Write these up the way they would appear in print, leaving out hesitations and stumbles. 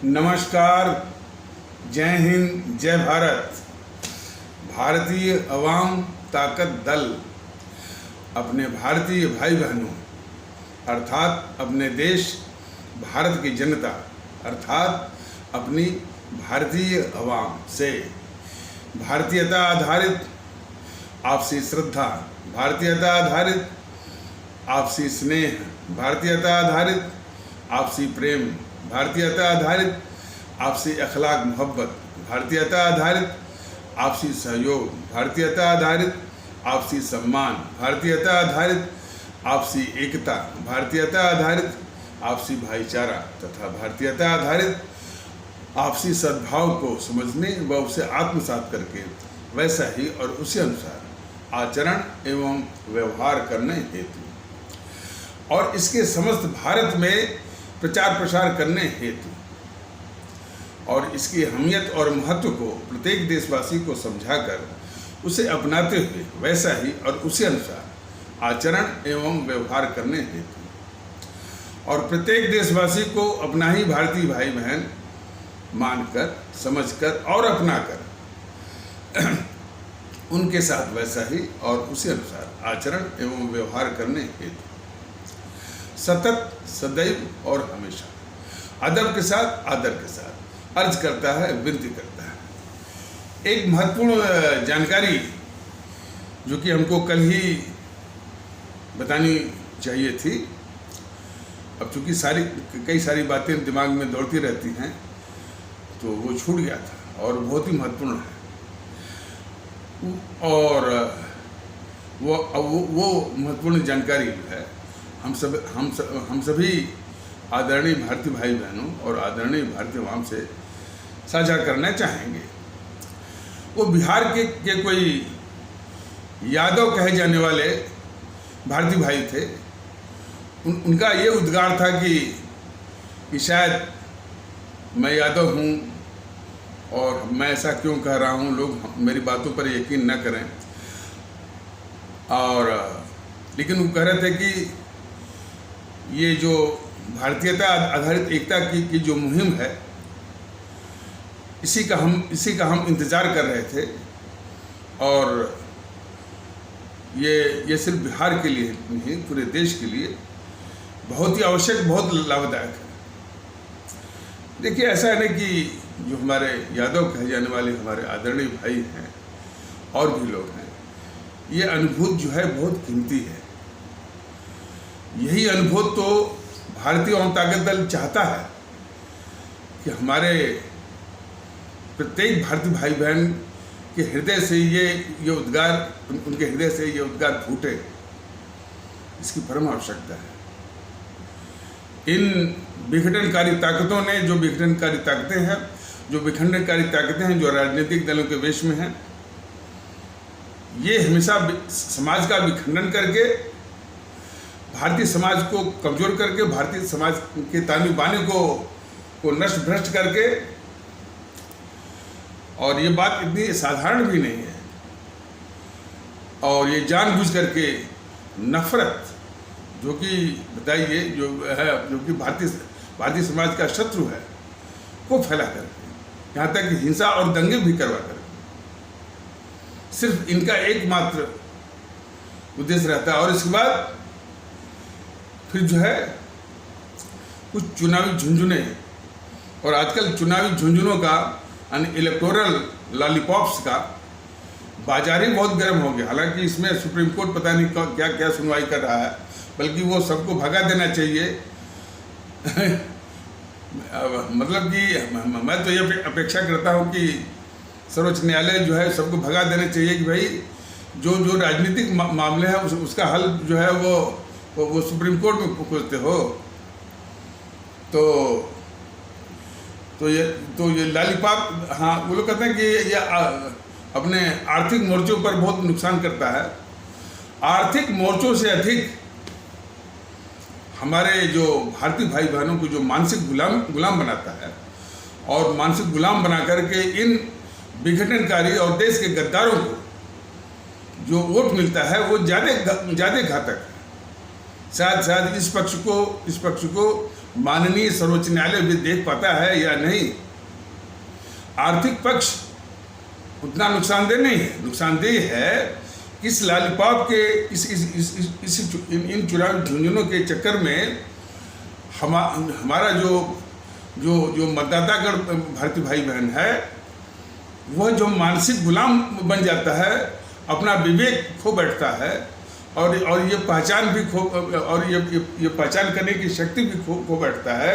नमस्कार, जय हिंद, जय भारत। भारतीय अवाम ताकत दल अपने भारतीय भाई बहनों अर्थात अपने देश भारत की जनता अर्थात अपनी भारतीय अवाम से भारतीयता आधारित आपसी श्रद्धा, भारतीयता आधारित आपसी स्नेह, भारतीयता आधारित आपसी प्रेम, भारतीयता आधारित आपसी अखलाक मोहब्बत, भारतीयता आधारित आपसी सहयोग, भारतीयता आधारित आपसी सम्मान, भारतीयता आधारित आपसी एकता, भारतीयता आधारित आपसी भाईचारा तथा भारतीयता आधारित आपसी सद्भाव को समझने व उसे आत्मसात करके वैसा ही और उसी अनुसार आचरण एवं व्यवहार करने हेतु और इसके समस्त भारत में प्रचार प्रसार करने हेतु और इसकी अहमियत और महत्व को प्रत्येक देशवासी को समझाकर उसे अपनाते हुए वैसा ही और उसी अनुसार आचरण एवं व्यवहार करने हेतु और प्रत्येक देशवासी को अपना ही भारतीय भाई बहन मानकर, समझकर और अपनाकर उनके साथ वैसा ही और उसी अनुसार आचरण एवं व्यवहार करने हेतु सतत, सदैव और हमेशा अदब के साथ, आदर के साथ अर्ज करता है, विनती करता है। एक महत्वपूर्ण जानकारी जो कि हमको कल ही बतानी चाहिए थी, अब चूँकि कई सारी बातें दिमाग में दौड़ती रहती हैं तो वो छूट गया था और बहुत ही महत्वपूर्ण है। और वो महत्वपूर्ण जानकारी जो है हम सभी आदरणीय भारतीय भाई बहनों और आदरणीय भारतीय अवाम से साझा करना चाहेंगे। वो बिहार के कोई यादव कहे जाने वाले भारतीय भाई थे। उनका ये उद्गार था कि शायद मैं यादव हूँ और मैं ऐसा क्यों कह रहा हूँ, लोग मेरी बातों पर यकीन न करें। और लेकिन वो कह रहे थे कि ये जो भारतीयता आधारित एकता की जो मुहिम है, इसी का हम इंतज़ार कर रहे थे और ये सिर्फ बिहार के लिए नहीं, पूरे देश के लिए बहुत ही आवश्यक, बहुत लाभदायक है। देखिए, ऐसा है ना कि जो हमारे यादव कहे जाने वाले हमारे आदरणीय भाई हैं और भी लोग हैं, ये अनुभूत जो है बहुत कीमती है। यही अनुभव तो भारतीय अवाम ताकत दल चाहता है कि हमारे प्रत्येक भारतीय भाई बहन के हृदय से ये उद्गार, उनके हृदय से ये उद्गार फूटे, इसकी परम आवश्यकता है। इन विघटनकारी ताकतों ने, जो विघटनकारी ताकतें हैं, जो राजनीतिक दलों के वेश में हैं, ये हमेशा समाज का विखंडन करके, भारतीय समाज को कमजोर करके, भारतीय समाज के ताने बाने को नष्ट भ्रष्ट करके, और ये बात इतनी साधारण भी नहीं है, और ये जानबूझ करके नफरत जो कि बताइए जो कि भारतीय समाज का शत्रु है को फैला करके, यहाँ तक कि हिंसा और दंगे भी करवा करके सिर्फ इनका एकमात्र उद्देश्य रहता है। और इसके बाद फिर जो है कुछ चुनावी झुंझुने, और आजकल चुनावी झुंझुनों का इलेक्टोरल लॉलीपॉप्स का बाजार ही बहुत गर्म हो गया। हालांकि इसमें सुप्रीम कोर्ट पता नहीं क्या क्या सुनवाई कर रहा है, बल्कि वो सबको भगा देना चाहिए। मतलब कि मैं तो ये अपेक्षा करता हूँ कि सर्वोच्च न्यायालय जो है सबको भगा देना चाहिए कि भाई जो राजनीतिक मामले हैं उसका हल जो है वो सुप्रीम कोर्ट में खोजते हो। तो ये लॉलीपॉप, हाँ, वो लोग कहते हैं कि ये अपने आर्थिक मोर्चों पर बहुत नुकसान करता है। आर्थिक मोर्चों से अधिक हमारे जो भारतीय भाई बहनों को जो मानसिक गुलाम बनाता है, और मानसिक गुलाम बना करके इन विघटनकारी और देश के गद्दारों को जो वोट मिलता है वो ज़्यादा घातक है। शायद इस पक्ष को माननीय सर्वोच्च न्यायालय भी देख पाता है या नहीं। आर्थिक पक्ष उतना नुकसानदेह नहीं है, नुकसानदेह है इस लॉलीपॉप के इन चुनावी झुंझुनों के चक्कर में हमारा जो मतदातागण भारतीय भाई बहन है, वह जो मानसिक गुलाम बन जाता है, अपना विवेक खो बैठता है और ये पहचान भी खो और ये पहचान करने की शक्ति भी खो बैठता है।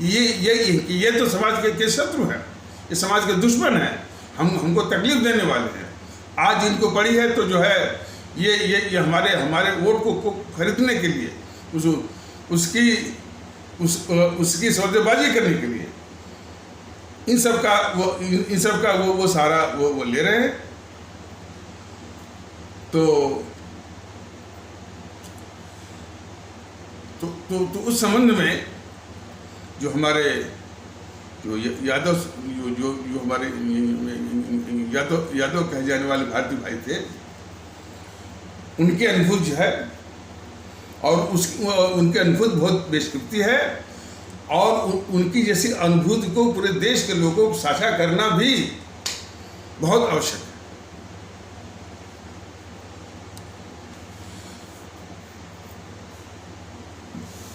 ये तो समाज के शत्रु हैं, ये समाज के दुश्मन हैं, हमको तकलीफ देने वाले हैं। आज इनको पड़ी है तो जो है ये हमारे वोट को खरीदने के लिए उसकी सौदेबाजी करने के लिए इन सब का वो सारा वो ले रहे हैं। तो उस संबंध में जो हमारे जो हमारे यादव कहे जाने वाले भारतीय भाई थे, उनके अनुभूति जो है और उनके अनुभूति बहुत बेशकीमती है और उनकी जैसी अनुभूति को पूरे देश के लोगों को साझा करना भी बहुत आवश्यक है।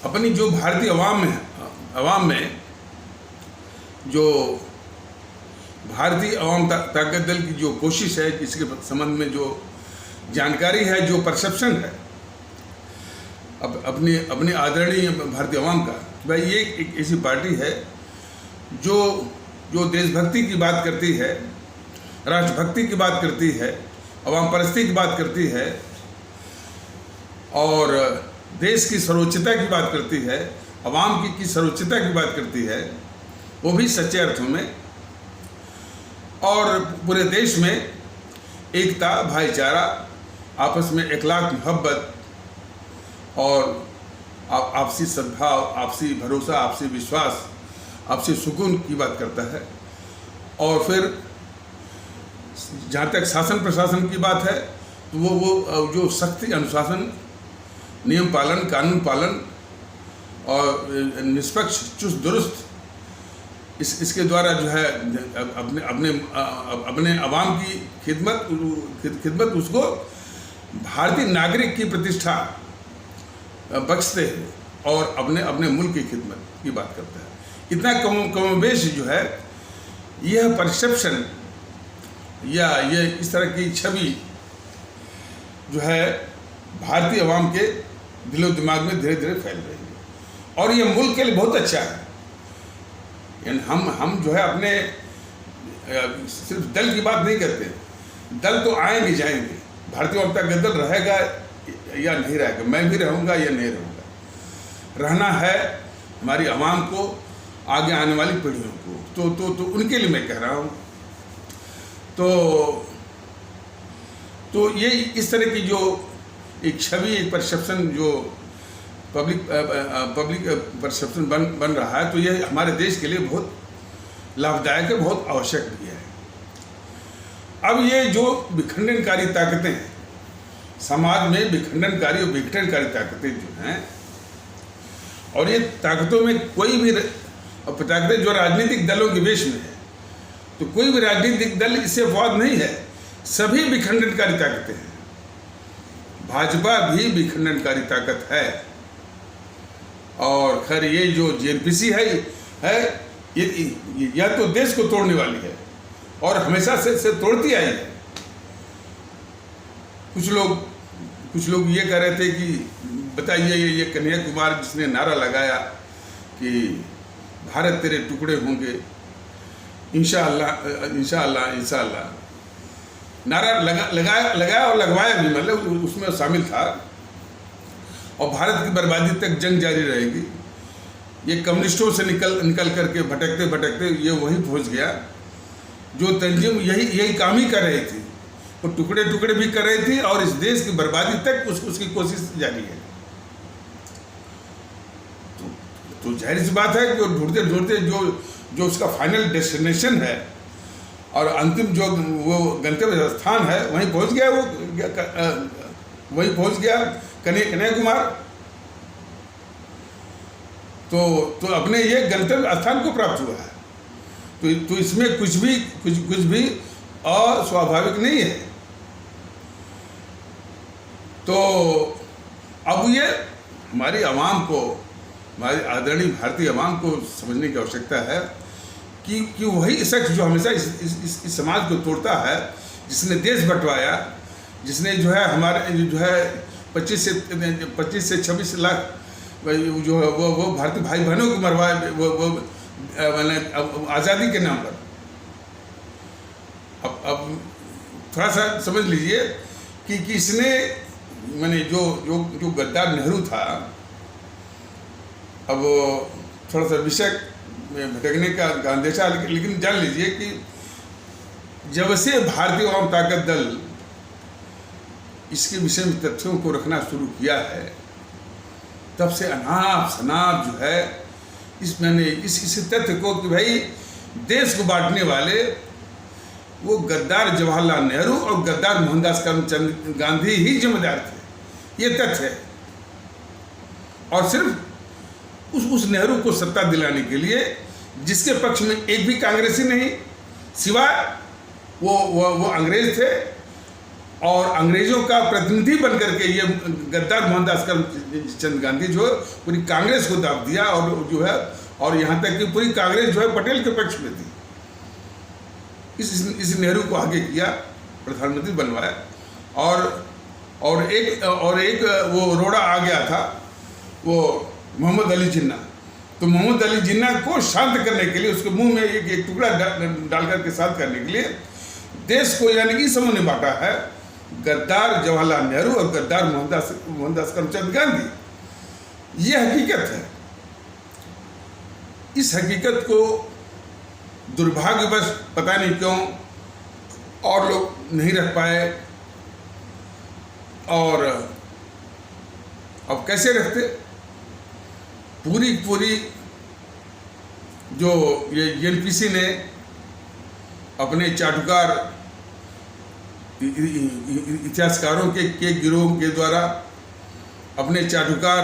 अपनी जो भारतीय अवाम में जो भारतीय अवाम ताकत दल की जो कोशिश है, इसके संबंध में जो जानकारी है, जो परसेप्शन है अपनी आदरणीय भारतीय अवाम का, भाई ये एक ऐसी पार्टी है जो देशभक्ति की बात करती है, राष्ट्रभक्ति की बात करती है, अवाम परस्ती की बात करती है और देश की सर्वोच्चता की बात करती है, अवाम की सर्वोच्चता की बात करती है, वो भी सच्चे अर्थों में, और पूरे देश में एकता, भाईचारा, आपस में इखलाक, मोहब्बत और आपसी सद्भाव, आपसी भरोसा, आपसी विश्वास, आपसी सुकून की बात करता है। और फिर जहाँ तक शासन प्रशासन की बात है तो वो जो सख्ती, अनुशासन, नियम पालन, कानून पालन और निष्पक्ष, चुस्त दुरुस्त, इसके द्वारा जो है अपने अवाम की खिदमत उसको भारतीय नागरिक की प्रतिष्ठा बख्शते हैं और अपने मुल्क की खिदमत की बात करता है। इतना कमोबेश जो है यह परसेप्शन या ये इस तरह की छवि जो है भारतीय अवाम के दिलो दिमाग में धीरे धीरे फैल रही है और ये मुल्क के लिए बहुत अच्छा है। यानी हम जो है अपने सिर्फ दल की बात नहीं करते, दल तो आएंगे जाएंगे, भारतीय जनता दल रहेगा या नहीं रहेगा, मैं भी रहूँगा या नहीं रहूँगा, रहना है हमारी आवाम को, आगे आने वाली पीढ़ियों को, तो उनके लिए मैं कह रहा हूँ। तो ये इस तरह की जो एक छवि, एक परसेप्शन जो पब्लिक परसेप्शन बन रहा है, तो ये हमारे देश के लिए बहुत लाभदायक है, बहुत आवश्यक भी है। अब ये जो विखंडनकारी ताकतें हैं समाज में, विखंडनकारी और विघटनकारी ताकतें जो हैं, और ये ताकतों में कोई भी ताकतें जो राजनीतिक दलों के वेश में है, तो कोई भी राजनीतिक दल इससे अपवाद नहीं है, सभी विखंडनकारी ताकतें हैं। भाजपा भी विखंडनकारी ताकत है और खैर ये जो जेएनपीसी है ये या तो देश को तोड़ने वाली है और हमेशा से तोड़ती आई है। कुछ लोग ये कह रहे थे कि बताइए ये कन्हैया कुमार जिसने नारा लगाया कि भारत तेरे टुकड़े होंगे, इंशाअल्लाह इंशाअल्लाह इंशाअल्लाह, नारा लगाया और लगवाया भी, मतलब उसमें शामिल था, और भारत की बर्बादी तक जंग जारी रहेगी। ये कम्युनिस्टों से निकल करके भटकते ये वहीं पहुंच गया जो तंजीम यही काम ही कर रही थी, वो टुकड़े भी कर रही थी और इस देश की बर्बादी तक उसकी कोशिश जारी है। तो जाहिर सी बात है कि ढूंढते जो उसका फाइनल डेस्टिनेशन है और अंतिम जो वो गंतव्य स्थान है वहीं पहुंच गया, वहीं पहुंच गया कन्हैया कुमार। तो अपने ये गंतव्य स्थान को प्राप्त हुआ है। तो इसमें कुछ भी अस्वाभाविक नहीं है। तो अब ये हमारी आवाम को, हमारी आदरणीय भारतीय आवाम को समझने की आवश्यकता है कि वही शख्स जो हमेशा इस समाज को तोड़ता है, जिसने देश बंटवाया, जिसने जो है हमारे जो है 25 से 26 लाख जो है वो भारतीय भाई बहनों को मरवाए, वो मैंने आज़ादी के नाम पर। अब थोड़ा सा समझ लीजिए कि इसने मैंने जो गद्दार नेहरू था, अब थोड़ा सा विषय में भटकने का अंदेशा, लेकिन जान लीजिए कि जब से भारतीय आवाम ताकत दल इसके विषय में तथ्यों को रखना शुरू किया है, तब से अनाप शनाप जो है इस तथ्य को कि भाई देश को बांटने वाले वो गद्दार जवाहरलाल नेहरू और गद्दार मोहनदास करमचंद गांधी ही जिम्मेदार थे, ये तथ्य है। और सिर्फ उस नेहरू को सत्ता दिलाने के लिए, जिसके पक्ष में एक भी कांग्रेसी नहीं, सिवाय वो अंग्रेज थे, और अंग्रेजों का प्रतिनिधि बनकर के ये गद्दार मोहनदास करमचंद गांधी जो पूरी कांग्रेस को दाब दिया, और जो है और यहाँ तक कि पूरी कांग्रेस जो है पटेल के पक्ष में थी। इस नेहरू को आगे किया, प्रधानमंत्री बनवाया, और एक वो रोड़ा आ गया था, वो मोहम्मद अली जिन्ना। तो मोहम्मद अली जिन्ना को शांत करने के लिए, उसके मुंह में एक टुकड़ा डाल करके शांत करने के लिए देश को यानी कि समूह ने बांटा है, गद्दार जवाहरलाल नेहरू और गद्दार मोहनदास करमचंद गांधी। ये हकीकत है। इस हकीकत को दुर्भाग्यवश पता नहीं क्यों और लोग नहीं रख पाए, और अब कैसे रखते? पूरी जो ये एनपीसी ने अपने चाटुकार इतिहासकारों के गिरोह के द्वारा, अपने चाटुकार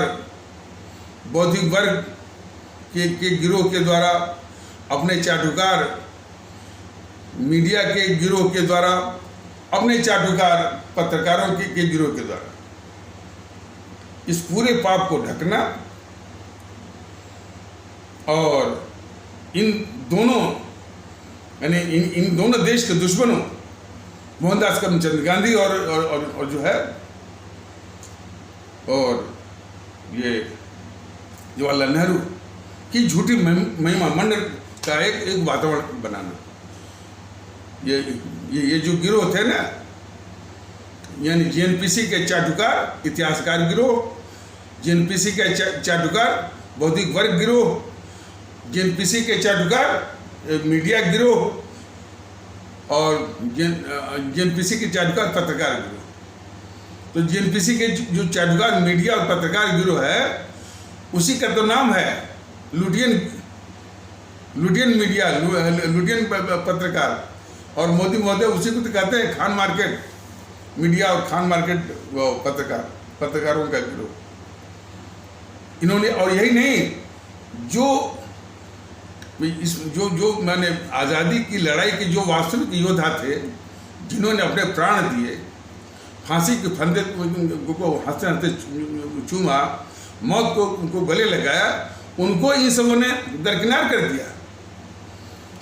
बौद्धिक वर्ग के गिरोह के द्वारा, अपने चाटुकार मीडिया के गिरोह के द्वारा, अपने चाटुकार पत्रकारों के गिरोह के द्वारा इस पूरे पाप को ढकना, और इन दोनों यानी इन दोनों देश के दुश्मनों मोहनदास करमचंद गांधी और जो है और ये जवाहरलाल नेहरू की झूठी महिमा मंडल का एक वातावरण बनाना। ये जो गिरोह थे ना, यानी जेएनपीसी के चाटुकार इतिहासकार गिरोह, जेएनपीसी के चाटुकार बौद्धिक वर्ग गिरोह, जेएनपीसी के चाटुकार मीडिया गिरोह, और जेएनपीसी के चाटुकार पत्रकार गिरोह। तो जेएनपीसी के जो चाटुकार मीडिया और पत्रकार गिरोह है, उसी का तो नाम है लुटियन मीडिया, लुटियन पत्रकार, और मोदी महोदय उसी को तो कहते हैं खान मार्केट मीडिया और खान मार्केट वो पत्रकारों का गिरोह। इन्होंने, और यही नहीं, जो मैंने आज़ादी की लड़ाई के जो वास्तविक योद्धा थे, जिन्होंने अपने प्राण दिए, फांसी के फंदे को हंसते हंसते चूमा, मौत को उनको गले लगाया, उनको इन सबों ने दरकिनार कर दिया।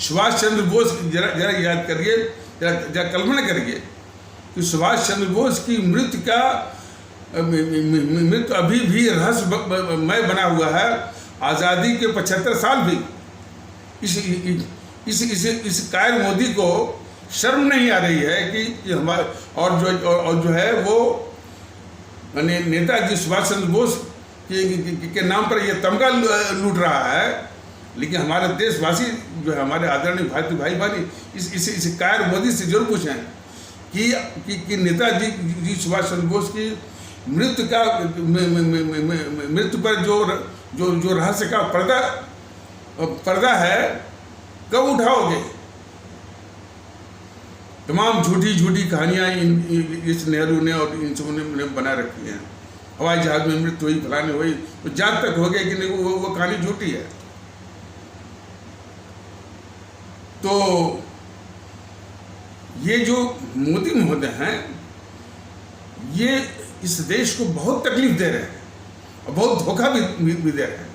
सुभाष चंद्र बोस, जरा याद करिए, जरा कल्पना करिए कि सुभाष चंद्र बोस की मृत्यु अभी भी रहस्यमय बना हुआ है। आज़ादी के 75 साल भी इस कायर मोदी को शर्म नहीं आ रही है कि हमारे और जो है वो मैंने नेताजी सुभाष चंद्र बोस के नाम पर ये तमगा लूट रहा है, लेकिन हमारे देशवासी जो है, हमारे आदरणीय भारतीय भाई बहन, इस कायर मोदी से जरूर पूछें कि नेताजी सुभाष चंद्र बोस की मृत्यु पर जो रहस्य का पर्दा है, कब उठाओगे? तमाम झूठी कहानियां इस नेहरू ने और इन सबों ने बना रखी हैं। हवाई जहाज में मृत्यु हुई, फलाने हुई, तो जांच तक हो गया कि नहीं वो कहानी झूठी है। तो ये जो मोदी महोदय हैं ये इस देश को बहुत तकलीफ दे रहे हैं और बहुत धोखा भी दे रहे हैं।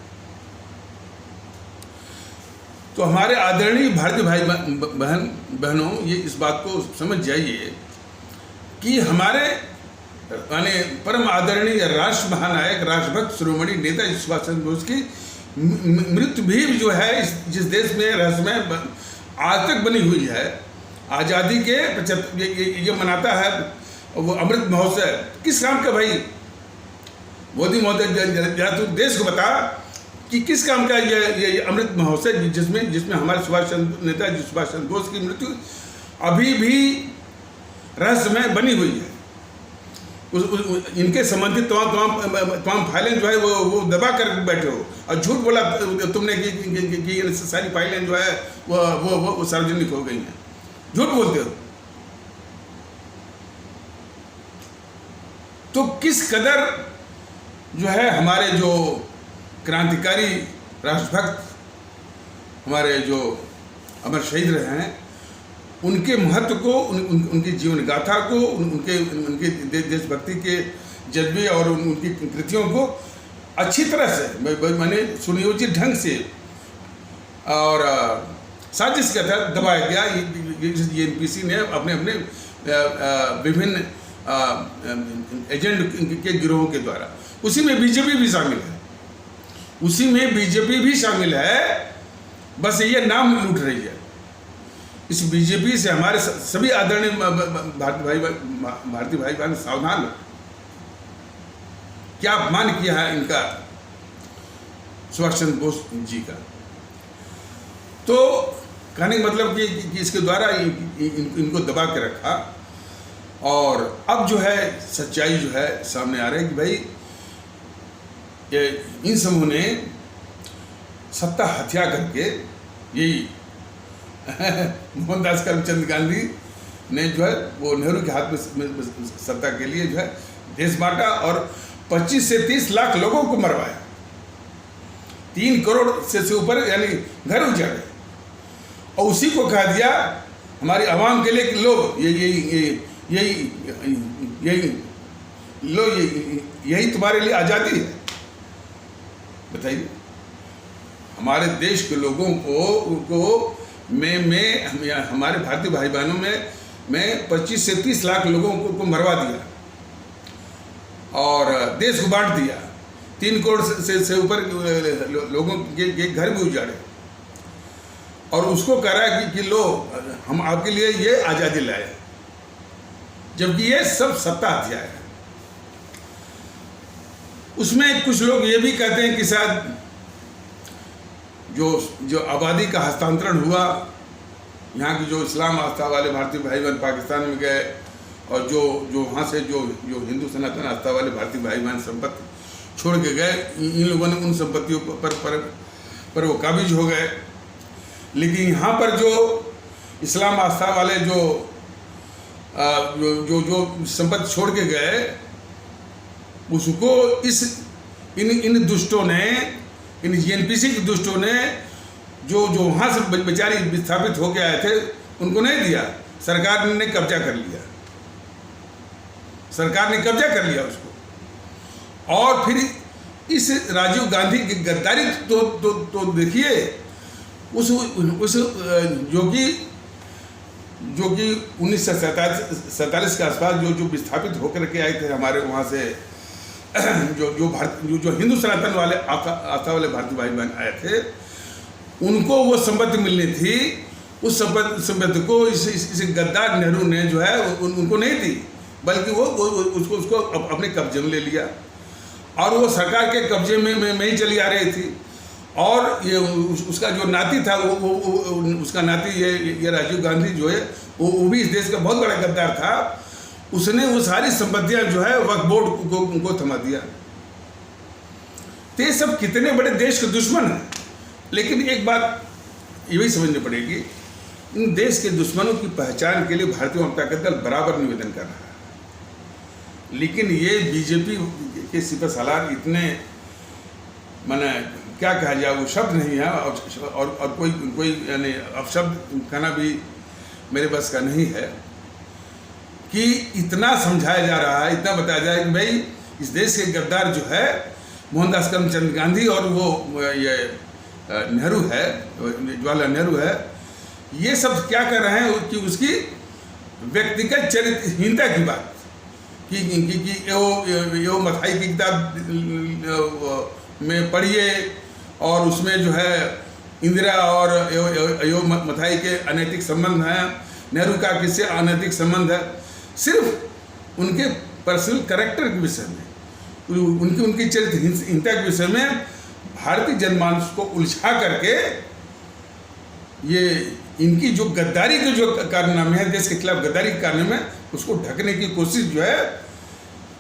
तो हमारे आदरणीय भारतीय भाई बहनों, ये इस बात को समझ जाइए कि हमारे यानी परम आदरणीय राष्ट्र महानायक, राष्ट्रभक्त शिरोमणि नेताजी सुभाष चंद्र बोस की मृत्यु भी जो है जिस देश में रहस्यमय आज तक बनी हुई है, आज़ादी के 75 ये मनाता है वो अमृत महोत्सव, किस काम का भाई? मोदी महोदय तू देश को बता कि किस काम का ये अमृत महोत्सव जिसमें हमारे नेताजी सुभाष चंद्र बोस की मृत्यु अभी भी रहस्यमय बनी हुई है। इनके संबंधित तमाम फाइलें जो है वो दबा कर बैठे हो और झूठ बोला तुमने कि सारी फाइलें जो है वो सार्वजनिक हो गई हैं, झूठ बोलते हो। तो किस कदर जो है हमारे जो क्रांतिकारी राष्ट्रभक्त, हमारे जो अमर शहीद रहे हैं, उनके महत्व को, उनकी जीवन गाथा को, उनके देशभक्ति के जज्बे और उनकी कृतियों को अच्छी तरह से मैंने सुनियोजित ढंग से और साजिश के तहत दबाया गया। एनपीसी ने अपने विभिन्न एजेंट के गिरोहों के द्वारा, उसी में बीजेपी भी शामिल है, उसी में बीजेपी भी शामिल है, बस ये नाम लूट रही है। इस बीजेपी से हमारे सभी आदरणीय भारतीय भाई बहन सावधान हो। क्या अपमान किया है इनका सुभाष चंद्र बोस जी का। तो कहने का मतलब कि इसके द्वारा इनको दबा के रखा और अब जो है सच्चाई जो है सामने आ रही है कि भाई इन समूह ने सत्ता हत्या करके यही मोहनदास करमचंद गांधी ने जो है वो नेहरू के हाथ में सत्ता के लिए जो है देश बांटा और 25 से 30 लाख लोगों को मरवाया, 3 करोड़ से ऊपर यानी घर उजाड़े और उसी को कह दिया हमारी आवाम के लिए कि लो यही तुम्हारे लिए आज़ादी है। बताइए, हमारे देश के लोगों को हमारे भारतीय भाई बहनों में 25 से 30 लाख लोगों को मरवा दिया और देश को बांट दिया, 3 करोड़ से ऊपर लोगों के घर भी उजाड़े और उसको कह रहा है कि लो हम आपके लिए ये आज़ादी लाए, जबकि ये सब सत्ता हथियार है। उसमें कुछ लोग ये भी कहते हैं कि शायद जो आबादी का हस्तांतरण हुआ, यहाँ की जो इस्लाम आस्था वाले भारतीय भाई बहन पाकिस्तान में गए और जो वहाँ से जो हिंदू सनातन आस्था वाले भारतीय भाई बहन संपत्ति छोड़ के गए, इन लोगों ने उन संपत्तियों पर वो काबिज हो गए। लेकिन यहाँ पर जो इस्लाम आस्था वाले जो संपत्ति छोड़ के गए, उसको इन दुष्टों ने, इन एनपीसी के दुष्टों ने जो वहाँ से बेचारे विस्थापित होके आए थे उनको नहीं दिया, सरकार ने कब्जा कर लिया, सरकार ने कब्जा कर लिया उसको। और फिर इस राजीव गांधी की गद्दारी तो देखिए, उस जो कि 1947 के आसपास जो विस्थापित होकर के आए थे हमारे वहाँ से, जो हिंदू सनातन वाले आस्था वाले भारतीय भाई बहन आए थे, उनको वो संपत्ति मिलनी थी। उस संपत्ति को इस गद्दार नेहरू ने जो है उनको नहीं दी, बल्कि वो उसको अपने कब्जे में ले लिया और वो सरकार के कब्जे में ही चली आ रही थी। और ये उसका जो नाती था वो उसका नाती ये राजीव गांधी जो है वो भी इस देश का बहुत बड़ा गद्दार था। उसने वो सारी संपत्तियां जो है वक्फ बोर्ड को थमा दिया। तो ये सब कितने बड़े देश के दुश्मन हैं। लेकिन एक बात ये भी समझनी पड़ेगी, इन देश के दुश्मनों की पहचान के लिए भारतीय जनता दल बराबर निवेदन कर रहा है। लेकिन ये बीजेपी के सिपह सालार इतने, माने क्या कहा जाए, वो शब्द नहीं है, और कोई यानी अपशब्द कहना भी मेरे बस का नहीं है कि इतना समझाया जा रहा है, इतना बताया जाए कि भाई इस देश के गद्दार जो है मोहनदास करमचंद गांधी और वो ये नेहरू है, जवाहरलाल नेहरू है, ये सब क्या कर रहे हैं कि उसकी व्यक्तिगत चरित्रहीनता की बात कि यो मथाई की किताब में पढ़िए और उसमें जो है इंदिरा और यो मथाई के अनैतिक संबंध हैं, नेहरू का किससे अनैतिक संबंध है, सिर्फ उनके पर्सनल कैरेक्टर के विषय में, उनकी चरित्रहीनता के विषय में भारतीय जनमानस को उलझा करके ये इनकी जो गद्दारी के जो कारनामे हैं, देश के खिलाफ गद्दारी के कारनामे, उसको ढकने की कोशिश जो है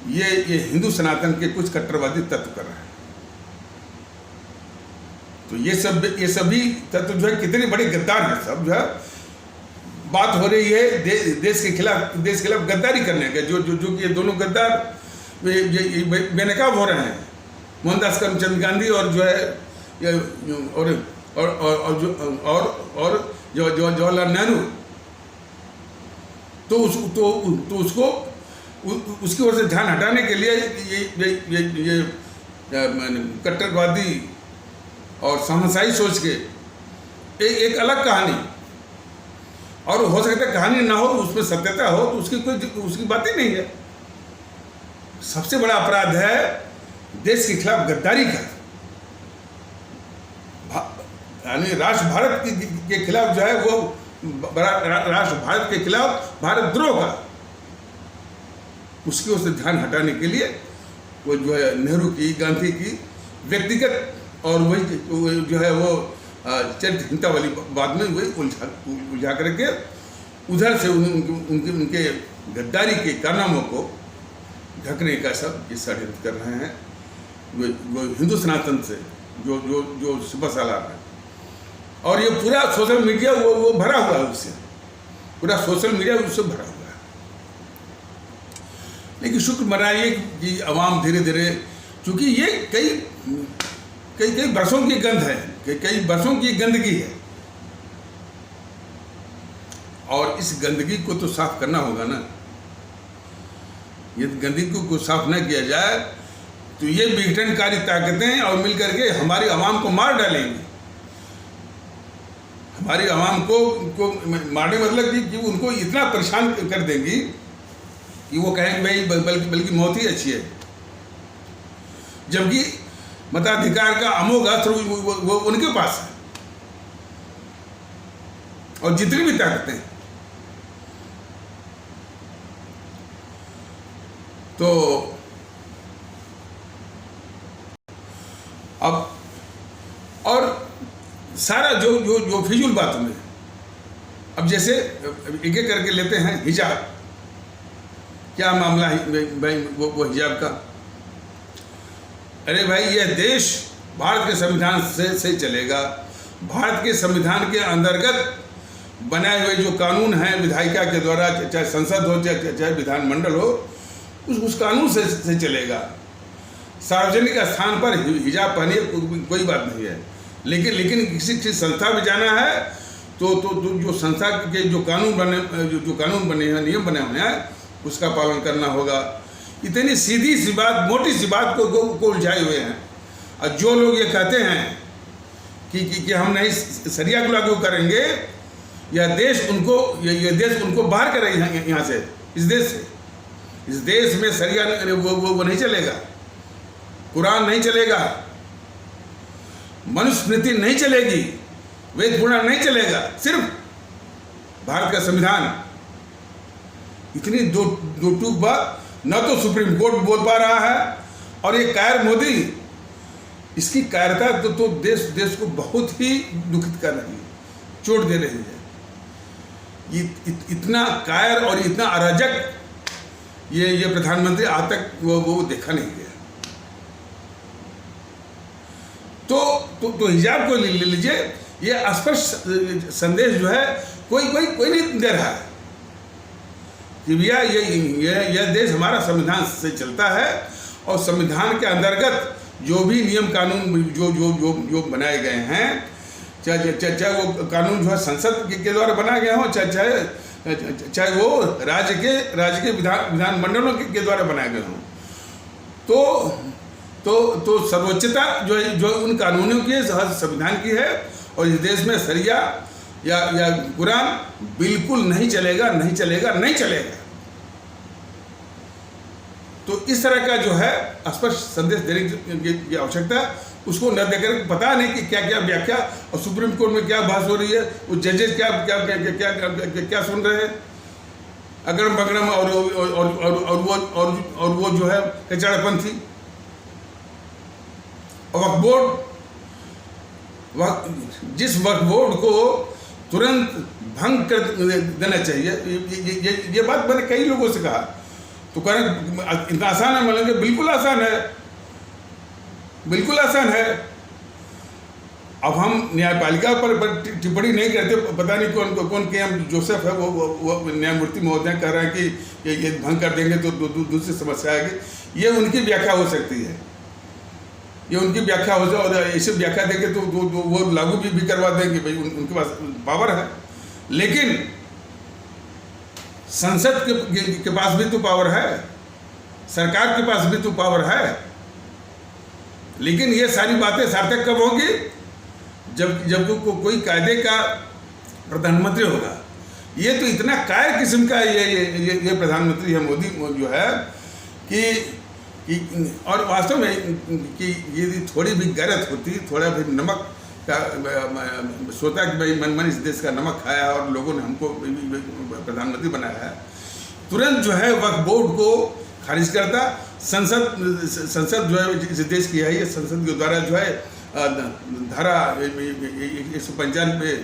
ये हिंदू सनातन के कुछ कट्टरवादी तत्व कर रहे हैं। तो ये सभी तत्व जो है कितने बड़े गद्दार हैं, सब जो है बात हो रही है देश के खिलाफ गद्दारी करने का, जो जो जो ये दोनों गद्दार बेनकाब हो रहे हैं, मोहनदास करमचंद गांधी और जो है और जो जवाहरलाल नेहरू। तो उसको उसकी ओर से ध्यान हटाने के लिए ये कट्टरवादी और सामंतशाही सोच के एक अलग कहानी, और हो सकता है कहानी ना हो, उसमें सत्यता हो, तो उसकी बात ही नहीं है। सबसे बड़ा अपराध है देश के खिलाफ गद्दारी का, यानी राष्ट्र भारत के खिलाफ जो है वो राष्ट्र भारत के खिलाफ भारत द्रोह का, उसकी ओर से ध्यान हटाने के लिए वो जो है नेहरू की, गांधी की व्यक्तिगत और वही जो है वो चरित्रहीनता वाली बात में वही उलझा करके उधर से उनके गद्दारी के कारनामों को ढकने का सब ये षड्यंत्र कर रहे हैं। वो हिंदू सनातन से जो सिपह सालार है, और ये पूरा सोशल मीडिया वो भरा हुआ है, उससे पूरा सोशल मीडिया उससे भरा हुआ है। लेकिन शुक्र मनाइए कि अवाम धीरे धीरे, क्योंकि ये कई बरसों की गंध है, कई बरसों की गंदगी है, और इस गंदगी को तो साफ करना होगा ना। ये गंदगी को साफ न किया जाए तो ये विघटनकारी ताकतें और मिलकर के हमारी आवाम को मार डालेंगी। हमारी आवाम को मारने मतलब कि उनको इतना परेशान कर देंगी कि वो कहेंगे भाई बल्कि मौत ही अच्छी है, जबकि मताधिकार का अमोघ अस्त्र वो उनके पास है, और जितनी भी ताकतें। तो अब और सारा जो फिजूल बातों में, अब जैसे एक एक करके लेते हैं हिजाब, क्या मामला है भाई वो हिजाब का? अरे भाई यह देश भारत के संविधान से चलेगा। भारत के संविधान के अंतर्गत बनाए हुए जो कानून हैं विधायिका के द्वारा, चाहे संसद हो चाहे विधानमंडल हो, उस कानून से चलेगा। सार्वजनिक स्थान पर हिजाब पहनिए, कोई बात नहीं है, लेकिन किसी संस्था में जाना है तो जो संस्था के जो कानून बने हैं, नियम बने हुए हैं, उसका पालन करना होगा। इतनी सीधी सी बात, मोटी सी बात को उलझाए हुए हैं। और जो लोग ये कहते हैं कि हम नहीं शरिया को लागू करेंगे, यह देश उनको बाहर करेगा यहाँ से, इस देश से। इस देश में शरिया वो नहीं चलेगा, कुरान नहीं चलेगा, मनुस्मृति नहीं चलेगी, वेद पुराण नहीं चलेगा, सिर्फ भारत का संविधान। इतनी दो टूक बात न तो सुप्रीम कोर्ट बोल पा रहा है, और ये कायर मोदी, इसकी कायरता तो देश को बहुत ही दुखित कर रही है, चोट दे रही है। इतना कायर और इतना अराजक ये प्रधानमंत्री आज तक वो देखा नहीं गया। तो हिजाब को ले लीजिए, ये स्पष्ट संदेश जो है कोई नहीं दे रहा है कि भैया ये देश हमारा संविधान से चलता है और संविधान के अंतर्गत जो भी नियम कानून जो बनाए गए हैं, चाहे वो कानून जो है संसद के द्वारा बनाए गए हों, चाहे वो राज्य के विधानमंडलों के द्वारा बनाए गए हों, तो सर्वोच्चता जो उन कानूनों की है, संविधान की है। और इस देश में शरिया या कुरान बिल्कुल नहीं चलेगा, नहीं चलेगा, नहीं चलेगा। तो इस तरह का जो है स्पष्ट संदेश देने की आवश्यकता, उसको न देकर पता नहीं कि क्या क्या व्याख्या और सुप्रीम कोर्ट में क्या बहस हो रही है, वो जजेस क्या सुन रहे हैं, अगड़म बगड़म और वो जो है कचड़ापंथी। वक्फ बोर्ड, जिस वक्फ बोर्ड को तुरंत भंग कर देना चाहिए, ये बात मैंने कई लोगों से कहा, तो कह रहे इतना आसान है, बोलेंगे बिल्कुल आसान है, बिल्कुल आसान है। अब हम न्यायपालिका पर टिप्पणी नहीं करते, पता नहीं कौन के एम जोसेफ है, वो न्यायमूर्ति महोदय कह रहे हैं कि ये भंग कर देंगे तो दूसरी समस्या आएगी। ये उनकी व्याख्या हो सकती है, ये उनकी व्याख्या हो जाए, और ऐसे व्याख्या देंगे तो वो लागू भी करवा देंगे, भाई उनके पास पावर है। लेकिन संसद के पास भी तो पावर है, सरकार के पास भी तो पावर है। लेकिन ये सारी बातें सार्थक कब होंगी? जब कोई कायदे का प्रधानमंत्री होगा। ये तो इतना कायर किस्म का ये प्रधानमंत्री है मोदी जो है कि और वास्तव में कि यदि थोड़ी भी गैरत होती, थोड़ा भी नमक का सोचा कि भाई मन इस देश का नमक खाया और लोगों ने हमको प्रधानमंत्री बनाया है, तुरंत जो है वक्फ बोर्ड को खारिज करता। संसद जो है इस देश की है, ये संसद के द्वारा जो है धारा 195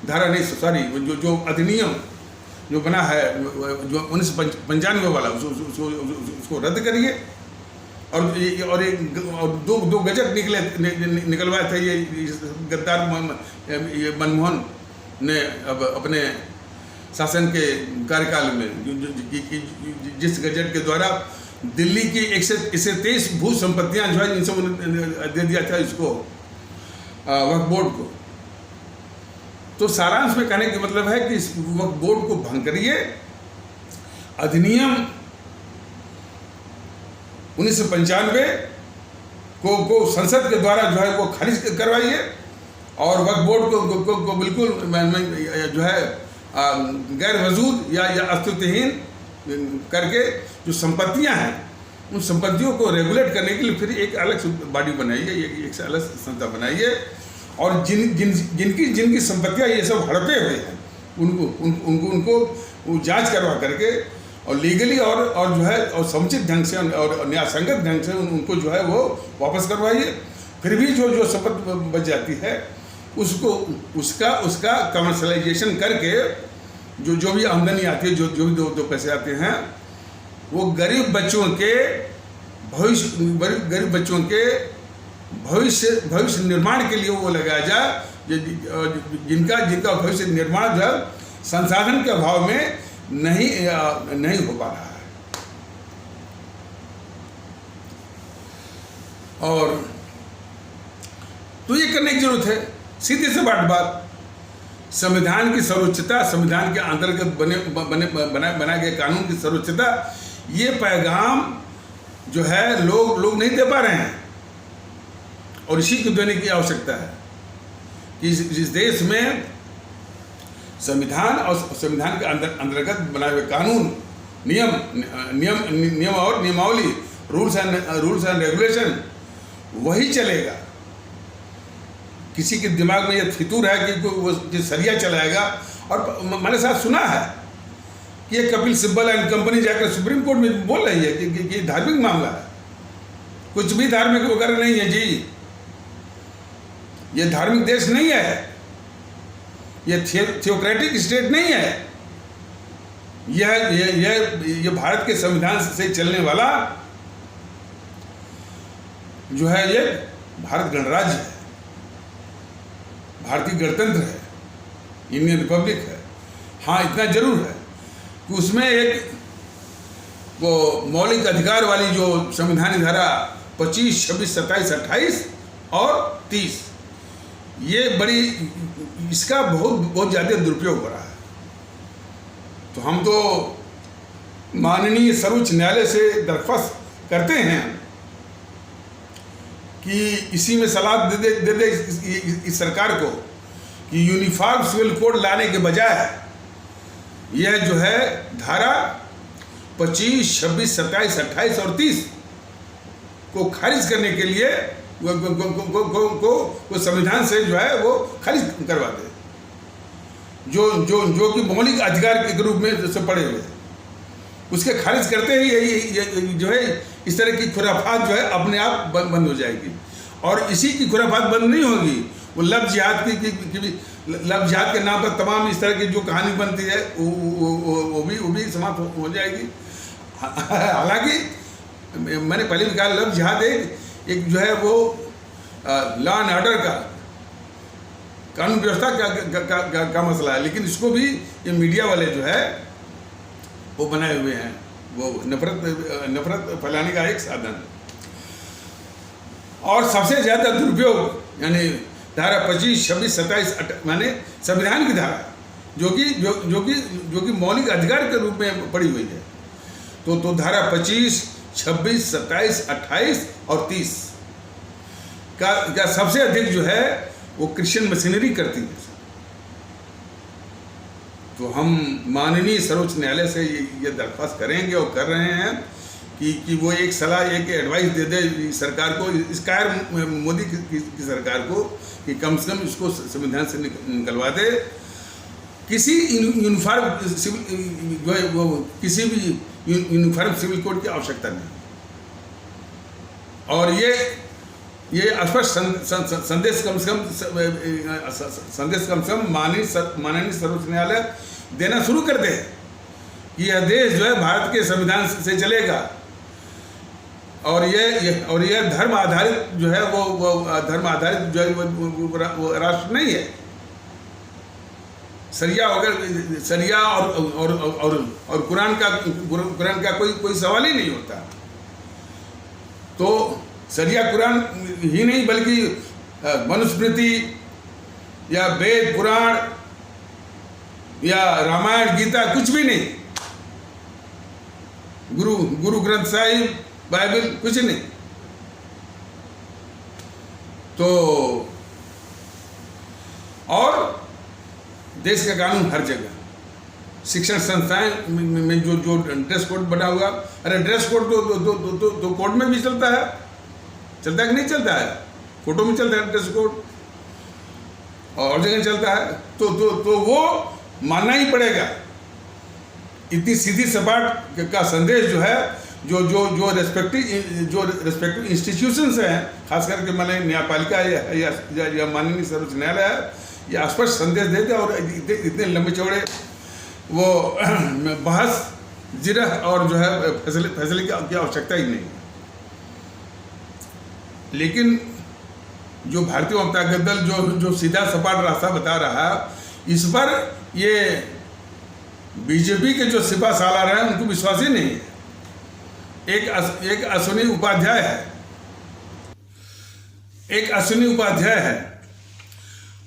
धारा नहीं सॉरी जो अधिनियम जो बना है जो 1995 वाला उसको रद्द करिए। और दो गजट निकलवाए थे ये गद्दार मनमोहन ने अब अपने शासन के कार्यकाल में, जिस गजट के द्वारा दिल्ली की 123 भू संपत्तियां जो है इनसे दे दिया था इसको वक्फ बोर्ड को। तो सारांश में कहने का मतलब है कि इस वक्फ बोर्ड को भंग करिए, अधिनियम 1995 को संसद के द्वारा जो है वो खारिज करवाइए, और वक्फ बोर्ड को बिल्कुल जो है गैर वजूद या अस्तित्वहीन करके जो संपत्तियां हैं उन संपत्तियों को रेगुलेट करने के लिए फिर एक अलग बॉडी बनाइए, एक अलग संस्था बनाइए, और जिनकी संपत्तियां ये सब हड़पे हुए हैं उनको जांच करवा करके और लीगली और जो है और समुचित ढंग से और न्यायसंगत ढंग से उनको जो है वो वापस करवाइए। फिर भी जो संपत्ति बच जाती है उसका कमर्शलाइजेशन करके जो भी आमदनी आती है, जो भी दो पैसे आते हैं, वो गरीब बच्चों के भविष्य निर्माण के लिए वो लगाया जाए, जिनका भविष्य निर्माण जो संसाधन के अभाव में नहीं हो पा रहा है। और तो ये करने की जरूरत है। सीधे से बात संविधान की सर्वोच्चता, संविधान के अंतर्गत बनाए गए कानून की सर्वोच्चता, ये पैगाम जो है लोग नहीं दे पा रहे हैं, और इसी को देने की आवश्यकता है कि इस देश में संविधान और संविधान के अंतर्गत बनाए हुए कानून, नियम और नियमावली, रूल्स एंड रेगुलेशन वही चलेगा। किसी के दिमाग में ये फितूर है कि वो सरिया चलाएगा। और मैंने साथ सुना है कि ये कपिल सिब्बल एंड कंपनी जाकर सुप्रीम कोर्ट में बोल रही है कि धार्मिक मामला है। कुछ भी धार्मिक वगैरह नहीं है जी, ये धार्मिक देश नहीं है, ये थियोक्रेटिक स्टेट नहीं है, यह भारत के संविधान से चलने वाला जो है ये भारत गणराज्य है, भारतीय गणतंत्र है, इंडियन रिपब्लिक है। हाँ, इतना जरूर है कि उसमें एक वो मौलिक अधिकार वाली जो संविधान धारा 25, 26, 27, 28 और 30, ये बड़ी, इसका बहुत ज़्यादा दुरुपयोग हो रहा है। तो हम तो माननीय सर्वोच्च न्यायालय से दरख्वास्त करते हैं कि इसी में सलाह दे दे इस सरकार को कि यूनिफॉर्म सिविल कोड लाने के बजाय यह जो है धारा 25, 26, 27, 28 और 30 को खारिज करने के लिए को संविधान से जो है वो खारिज करवा दे, जो कि मौलिक अधिकार के रूप में से पड़े हुए, उसके खारिज करते ही ये जो है इस तरह की खुराफात जो है अपने आप बंद हो जाएगी। और इसी की खुराफात बंद नहीं होगी, वो लव जिहाद लव जिहाद के नाम पर तमाम इस तरह की जो कहानी बनती है वो भी समाप्त हो जाएगी। हालांकि मैंने पहले भी कहा, लव जिहाद एक जो है वो लॉ एंड ऑर्डर का, कानून व्यवस्था का मसला है, लेकिन इसको भी ये मीडिया वाले जो है वो बनाए हुए हैं, वो नफरत फैलाने का एक साधन। और सबसे ज़्यादा दुरुपयोग यानी धारा 25, 26, 27 माने संविधान की धारा जो कि मौलिक अधिकार के रूप में पड़ी हुई है। तो धारा 25, 26, 27, 28 और 30 का सबसे अधिक जो है वो क्रिश्चियन मशीनरी करती है। तो हम माननीय सर्वोच्च न्यायालय से ये दरख्वास्त करेंगे और कर रहे हैं कि वो एक सलाह, एक एडवाइस दे दे सरकार को, इस कायर मोदी की सरकार को, कि कम से कम इसको संविधान से निकलवा दे। किसी यूनिफॉर्म सिविल जो है वो किसी भी यूनिफॉर्म सिविल कोड की आवश्यकता नहीं। और ये स्पष्ट संदेश कम से कम माननीय सर्वोच्च न्यायालय देना शुरू कर दे कि यह देश जो है भारत के संविधान से चलेगा, और ये धर्म आधारित जो है वो धर्म आधारित जो है वो राष्ट्र नहीं है। शरिया और कुरान का कोई सवाल ही नहीं होता। तो शरिया कुरान ही नहीं बल्कि मनुस्मृति या वेद पुराण या रामायण गीता कुछ भी नहीं, गुरु ग्रंथ साहिब बाइबल कुछ नहीं। तो और देश का कानून हर जगह, शिक्षण संस्थाएं में जो ड्रेस कोड बना हुआ, अरे ड्रेस कोड तो कोर्ट में भी चलता है कि नहीं चलता है, कोर्टों में चलता है ड्रेस कोड और जगह चलता है। तो वो मानना ही पड़ेगा। इतनी सीधी सपाट का संदेश जो है जो रेस्पेक्टिव इंस्टीट्यूशंस हैं, खास करके माने न्यायपालिका या माननीय सर्वोच्च न्यायालय है, ये स्पष्ट संदेश देते और इतने लंबे चौड़े वो बहस जिरह और जो है फैसले की आवश्यकता ही नहीं। लेकिन जो भारतीय जनता दल जो सीधा सपाट रास्ता बता रहा है, इस पर ये बीजेपी के जो सिपा सालार हैं उनको विश्वास ही नहीं है। एक अश्विनी उपाध्याय है,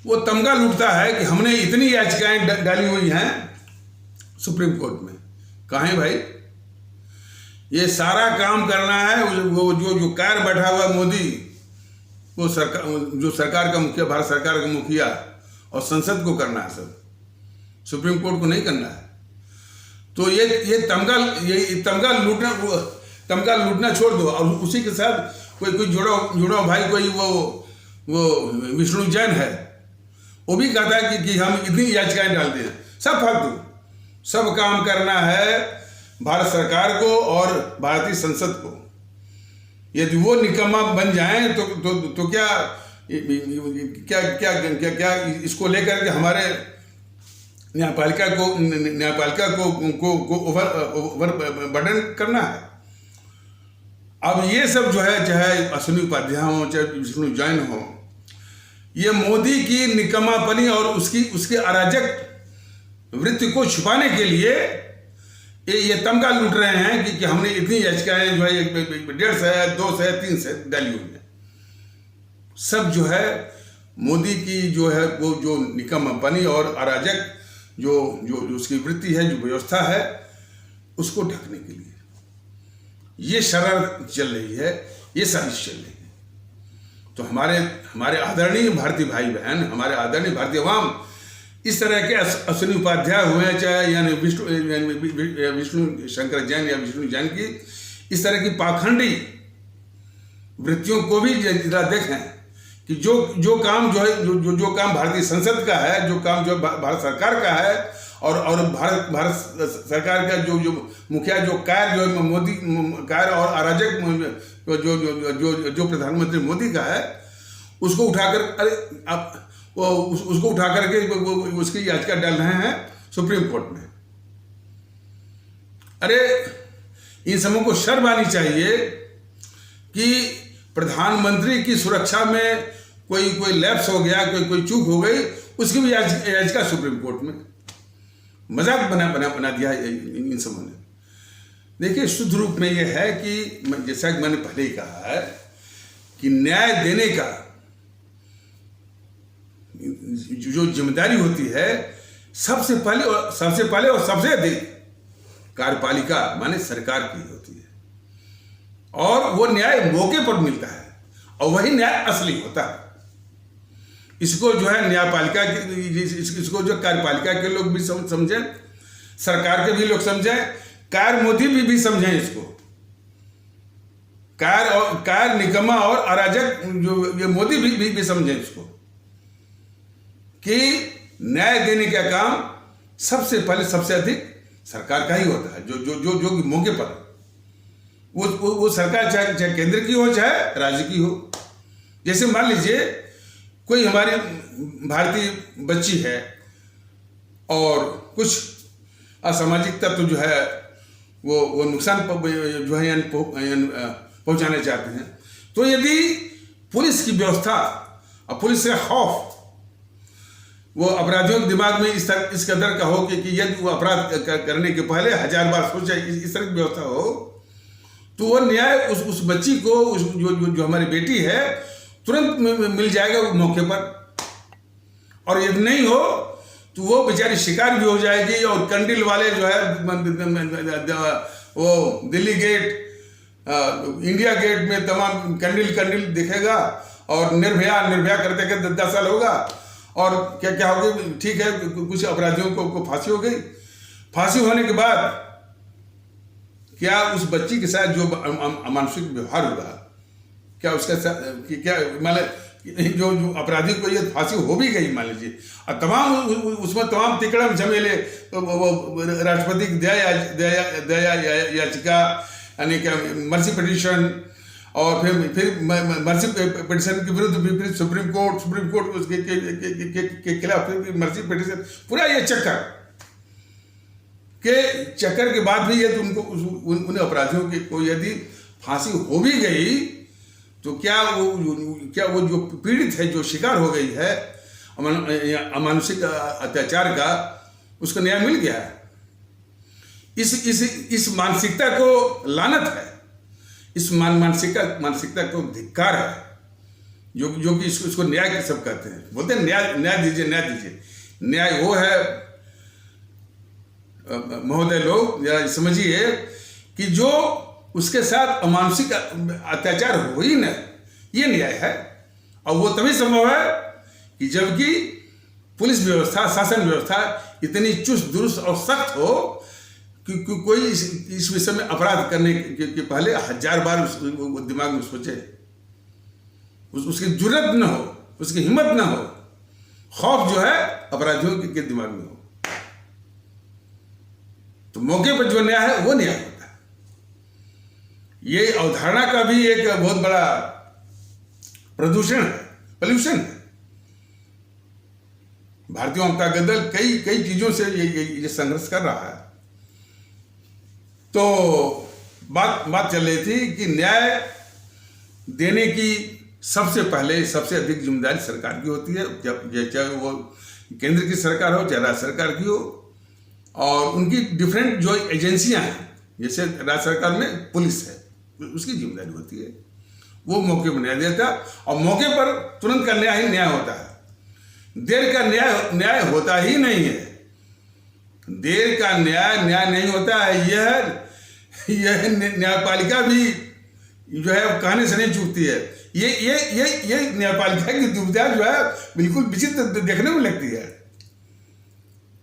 वो तमगा लूटता है कि हमने इतनी याचिकाएं डाली हुई हैं सुप्रीम कोर्ट में। कहाँ भाई, ये सारा काम करना है वो जो कार बैठा हुआ मोदी, वो सरकार का मुखिया, भारत सरकार का मुखिया और संसद को करना है, सब सुप्रीम कोर्ट को नहीं करना है। तो ये तमगा लूटना छोड़ दो और उसी के साथ कोई जुड़ो भाई, कोई वो विष्णु जैन है, वो भी कहता है कि हम इतनी याचिकाएं डालते हैं। सब फालतू, सब काम करना है भारत सरकार को और भारतीय संसद को। यदि वो निकम्मा बन जाएं तो क्या इसको लेकर के हमारे न्यायपालिका को ओवर बर्डन करना है। अब ये सब जो है, चाहे अश्विनी उपाध्याय हो चाहे विष्णु जैन हो, ये मोदी की निकम्मापनी और उसके अराजक वृत्ति को छुपाने के लिए ये तमगा लूट रहे हैं कि हमने इतनी याचिकाएं जो है 150 है, 200 है, 300 डाली हुई है। सब जो है मोदी की जो है वो जो निकम्मपनी और अराजक जो उसकी वृत्ति है, जो व्यवस्था है, उसको ढकने के लिए ये शरारत चल रही है, ये साजिश चल रही है। तो हमारे आदरणीय भारतीय भाई बहन, हमारे आदरणीय भारतीय अवाम इस तरह के अश्विनी उपाध्याय हुए, चाहे यानी विष्णु शंकर जैन या विष्णु जैन की इस तरह की पाखंडी वृत्तियों को भी जरा देखें कि जो काम जो है जो काम भारतीय संसद का है, जो काम जो भारत सरकार का है, और भारत सरकार का जो मुखिया जो कार्य जो मोदी कार्य और अराजक जो प्रधानमंत्री मोदी का है, उसको उठाकर उसको उठा करके उसकी याचिका डाल रहे हैं सुप्रीम कोर्ट में। अरे इन सबों को शर्म आनी चाहिए कि प्रधानमंत्री की सुरक्षा में कोई लैप्स हो गया, कोई चूक हो गई, उसकी भी याचिका सुप्रीम कोर्ट में। मजाक बना दिया इन सबों ने। देखिए, शुद्ध रूप में यह है कि जैसा कि मैंने पहले ही कहा है कि न्याय देने का जो जिम्मेदारी होती है सबसे पहले और सबसे अधिक कार्यपालिका माने सरकार की होती है, और वो न्याय मौके पर मिलता है और वही न्याय असली होता है। इसको जो है न्यायपालिका इसको जो कार्यपालिका के लोग भी समझें, सरकार के भी लोग समझें, कार मोदी भी समझें इसको। कार निकम्मा और अराजक जो ये मोदी भी समझें इसको कि न्याय देने का काम सबसे पहले सबसे अधिक सरकार का ही होता है, जो कि मौके पर वो सरकार चाहे केंद्र की हो चाहे राज्य की हो। जैसे मान लीजिए कोई हमारी भारतीय बच्ची है और कुछ असामाजिक तत्व जो है वो नुकसान जो है पहुंचाने चाहते हैं, तो यदि पुलिस की व्यवस्था और पुलिस का खौफ वो अपराधियों के दिमाग में इस कदर का हो कि यदि वो अपराध करने के पहले 1000 बार सोचे, इस तरह की व्यवस्था हो, तो वो न्याय उस बच्ची को जो हमारी बेटी है तुरंत मिल जाएगा वो मौके पर। और यदि नहीं हो तो वो बेचारी शिकार भी हो जाएगी, और कंडिल वाले जो है वो दिल्ली गेट, इंडिया गेट में तमाम कंडिल दिखेगा, और निर्भया करते 10 साल होगा, और क्या हो गई, ठीक है कुछ अपराधियों को फांसी हो गई। फांसी होने के बाद क्या उस बच्ची के साथ जो अमानुषिक व्यवहार होगा, क्या उसका क्या मतलब जो अपराधी को ये फांसी हो भी गई मान लीजिए, और तमाम उसमें तमाम तिकड़म झमेले, वो राष्ट्रपति की दया याचिका यानी क्या मर्सी पिटीशन, और फिर मर्सी पिटीशन के विरुद्ध भी फिर सुप्रीम कोर्ट उसके खिलाफ फिर मर्सी पिटीशन, पूरा ये चक्कर के बाद भी यदि उन अपराधियों को यदि फांसी हो भी गई, तो क्या वो जो पीड़ित है, जो शिकार हो गई है अमानुषिक अत्याचार का, उसको न्याय मिल गया है? इस मानसिकता को लानत है, इस मानसिकता को धिक्कार है, जो कि इसको न्याय सब कहते हैं। बोलते हैं न्याय दीजिए। न्याय वो है महोदय लोग, जरा समझिए कि जो उसके साथ अमानुषिक अत्याचार हो ही न, ये न्याय है। और वो तभी संभव है कि जबकि पुलिस व्यवस्था, शासन व्यवस्था इतनी चुस्त दुरुस्त और सख्त हो कि कोई इस विषय में अपराध करने के पहले 1000 बार वो दिमाग में सोचे, उसकी जुर्रत न हो, उसकी हिम्मत न हो, खौफ जो है अपराधियों के दिमाग में हो, तो मौके पर जो न्याय है वो न्याय होता है। ये अवधारणा का भी एक बहुत बड़ा पॉल्यूशन है। भारतीय जनता दल कई चीजों से ये संघर्ष कर रहा है। तो बात चल रही थी कि न्याय देने की सबसे पहले सबसे अधिक जिम्मेदारी सरकार की होती है, चाहे वो केंद्र की सरकार हो चाहे राज्य सरकार की हो, और उनकी डिफरेंट जो एजेंसियां हैं, जैसे राज्य सरकार में पुलिस है, उसकी जिम्मेदारी होती है, वो मौके पर न्याय देता और मौके पर तुरंत का न्याय होता है। देर का न्याय होता ही नहीं है। देर का न्याय नहीं होता है। यह न्यायपालिका भी जो है कहने से नहीं चूकती है। ये न्यायपालिका की दुविधा जो है बिल्कुल विचित्र देखने में लगती है।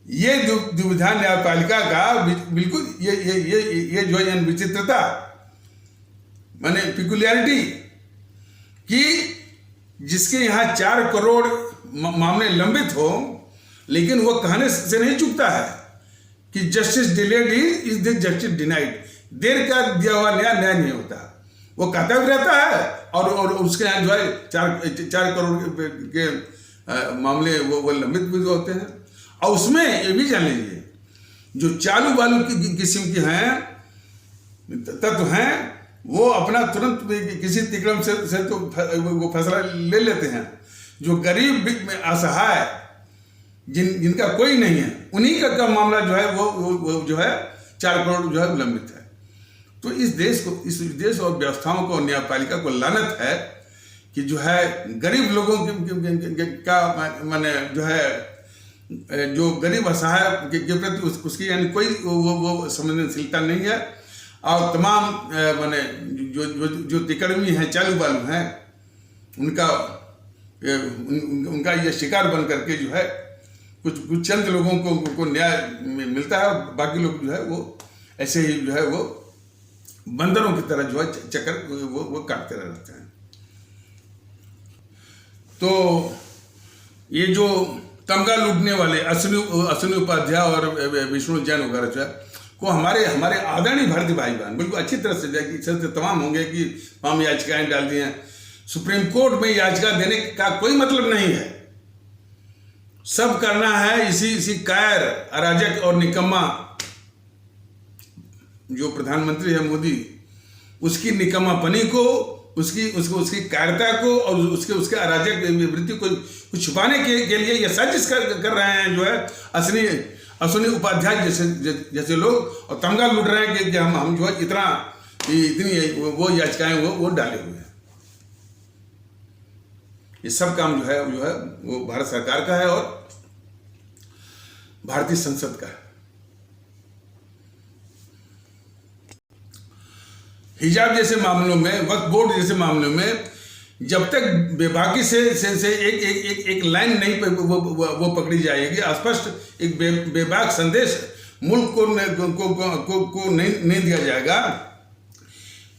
ये दुविधा न्यायपालिका का बिल्कुल ये जो है विचित्रता, माने पिकुलियरिटी, कि जिसके यहाँ 4 करोड़ मामले लंबित हो, लेकिन वो कहने से नहीं चूकता है कि justice delayed is the justice denied. देर का दिया हुआ न्याय नहीं होता। वो कहता भी रहता है और उसके यहाँ जो है 4 करोड़ के मामले वो लंबित भी होते हैं। और उसमें ये भी जान लीजिए, जो चालू वालू की किस्म के हैं तत्व हैं, वो अपना तुरंत किसी तिकड़म से तो वो फैसला ले लेते हैं। जो गरीब असहाय जिनका कोई नहीं है, उन्हीं का मामला जो है वो जो है 4 करोड़ जो है लंबित है। तो इस देश और व्यवस्थाओं को, न्यायपालिका को लानत है कि जो है गरीब लोगों का माने जो है जो गरीब असहाय के प्रति उसकी यानी कोई वो संवेदनशीलता नहीं है। और तमाम माने जो तिकड़मी हैं, चालू वालू हैं, उनका ये शिकार बन करके जो है कुछ चंद लोगों को न्याय मिलता है, बाकी लोग जो है वो ऐसे ही जो है वो बंदरों की तरह जो है चक्कर वो काटते रहते हैं। तो ये जो तमगा लूटने वाले अश्विनी उपाध्याय और विष्णु जैन वगैरह जो है को हमारे आदरणीय भारतीय भाई बहन बिल्कुल अच्छी तरह से तमाम होंगे कि हम याचिकाएं डाल दी हैं। सुप्रीम कोर्ट में याचिका देने का कोई मतलब नहीं है। सब करना है इसी कायर, अराजक और निकम्मा जो प्रधानमंत्री है मोदी, उसकी निकम्मापनी को, उसकी कायरता को और उसके अराजक वृत्ति को छुपाने के लिए ये साजिश कर रहे हैं जो है अश्विनी उपाध्याय जैसे लोग, और तमगा लूट रहे हैं कि हम जो है इतनी वो याचिकाएं वो डाले हुए हैं। ये सब काम जो है वो भारत सरकार का है और भारतीय संसद का है। हिजाब जैसे मामलों में, वक्फ बोर्ड जैसे मामलों में जब तक बेबाकी से एक लाइन नहीं वो पकड़ी जाएगी, स्पष्ट एक बेबाक संदेश मुल्क को नहीं दिया जाएगा,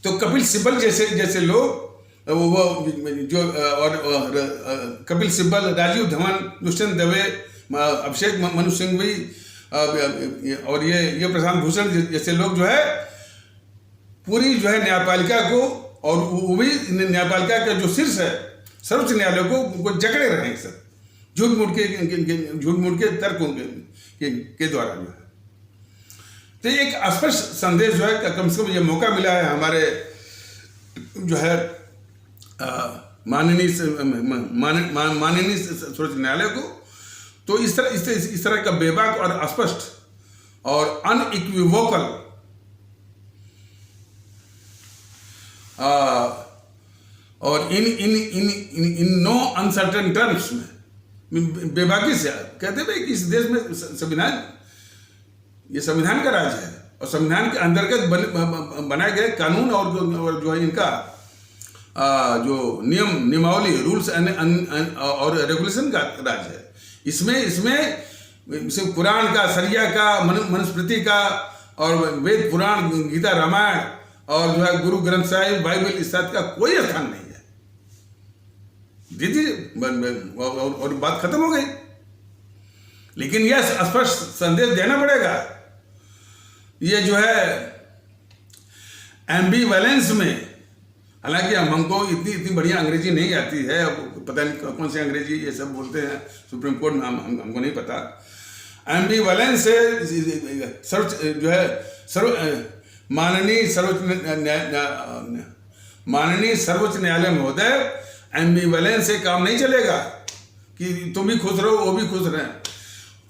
तो कपिल सिब्बल जैसे लोग वो जो और कपिल सिब्बल, राजीव धवन, दुष्यंत दवे, अभिषेक मनु सिंघवी और ये प्रशांत भूषण जैसे लोग जो है पूरी जो है न्यायपालिका को, और वो भी न्यायपालिका का जो शीर्ष है सर्वोच्च न्यायालय को जकड़े रहे हैं सर, झूठ मूठ के तर्कों के द्वारा जो है। तो एक स्पष्ट संदेश जो है कम से कम ये मौका मिला है हमारे जो है माननीय सर्वोच्च न्यायालय को। तो इस तरह का बेबाक और स्पष्ट और अनइक्विवोकल और इन नो अनसर्टेन टर्म्स में बेबाकी से कहते हैं कि इस देश में ये संविधान का राज है और संविधान के अंतर्गत बनाए गए कानून और जो है इनका जो नियमावली, रूल्स और रेगुलेशन का राज है। इसमें कुरान का, शरिया का, मनुस्मृति का और वेद पुराण, गीता, रामायण और जो है गुरु ग्रंथ साहिब, बाइबल, इस तरह का कोई स्थान नहीं है। दीदी और बात खत्म हो गई। लेकिन यह स्पष्ट संदेश देना पड़ेगा। ये जो है एम्बिवैलेंस में, हालांकि हमको इतनी बढ़िया अंग्रेजी नहीं आती है, पता नहीं कौन सी अंग्रेजी ये सब बोलते हैं सुप्रीम कोर्ट में, हमको नहीं पता। एम्बिवैलेंस से जो है माननीय सर्वोच्च न्यायालय महोदय, एम्बिवैलेंस से काम नहीं चलेगा कि तुम भी खुश रहो वो भी खुश रहें।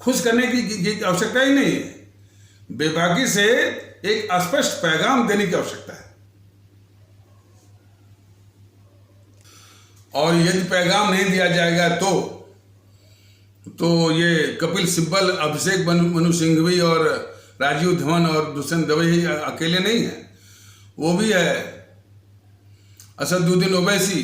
खुश करने की आवश्यकता ही नहीं है। बेबाकी से एक स्पष्ट पैगाम देने की आवश्यकता है। और यदि पैगाम नहीं दिया जाएगा तो ये कपिल सिब्बल, अभिषेक मनु सिंघवी और राजीव धवन और दुष्यंत दवे अकेले नहीं है, वो भी है असदुद्दीन ओवैसी,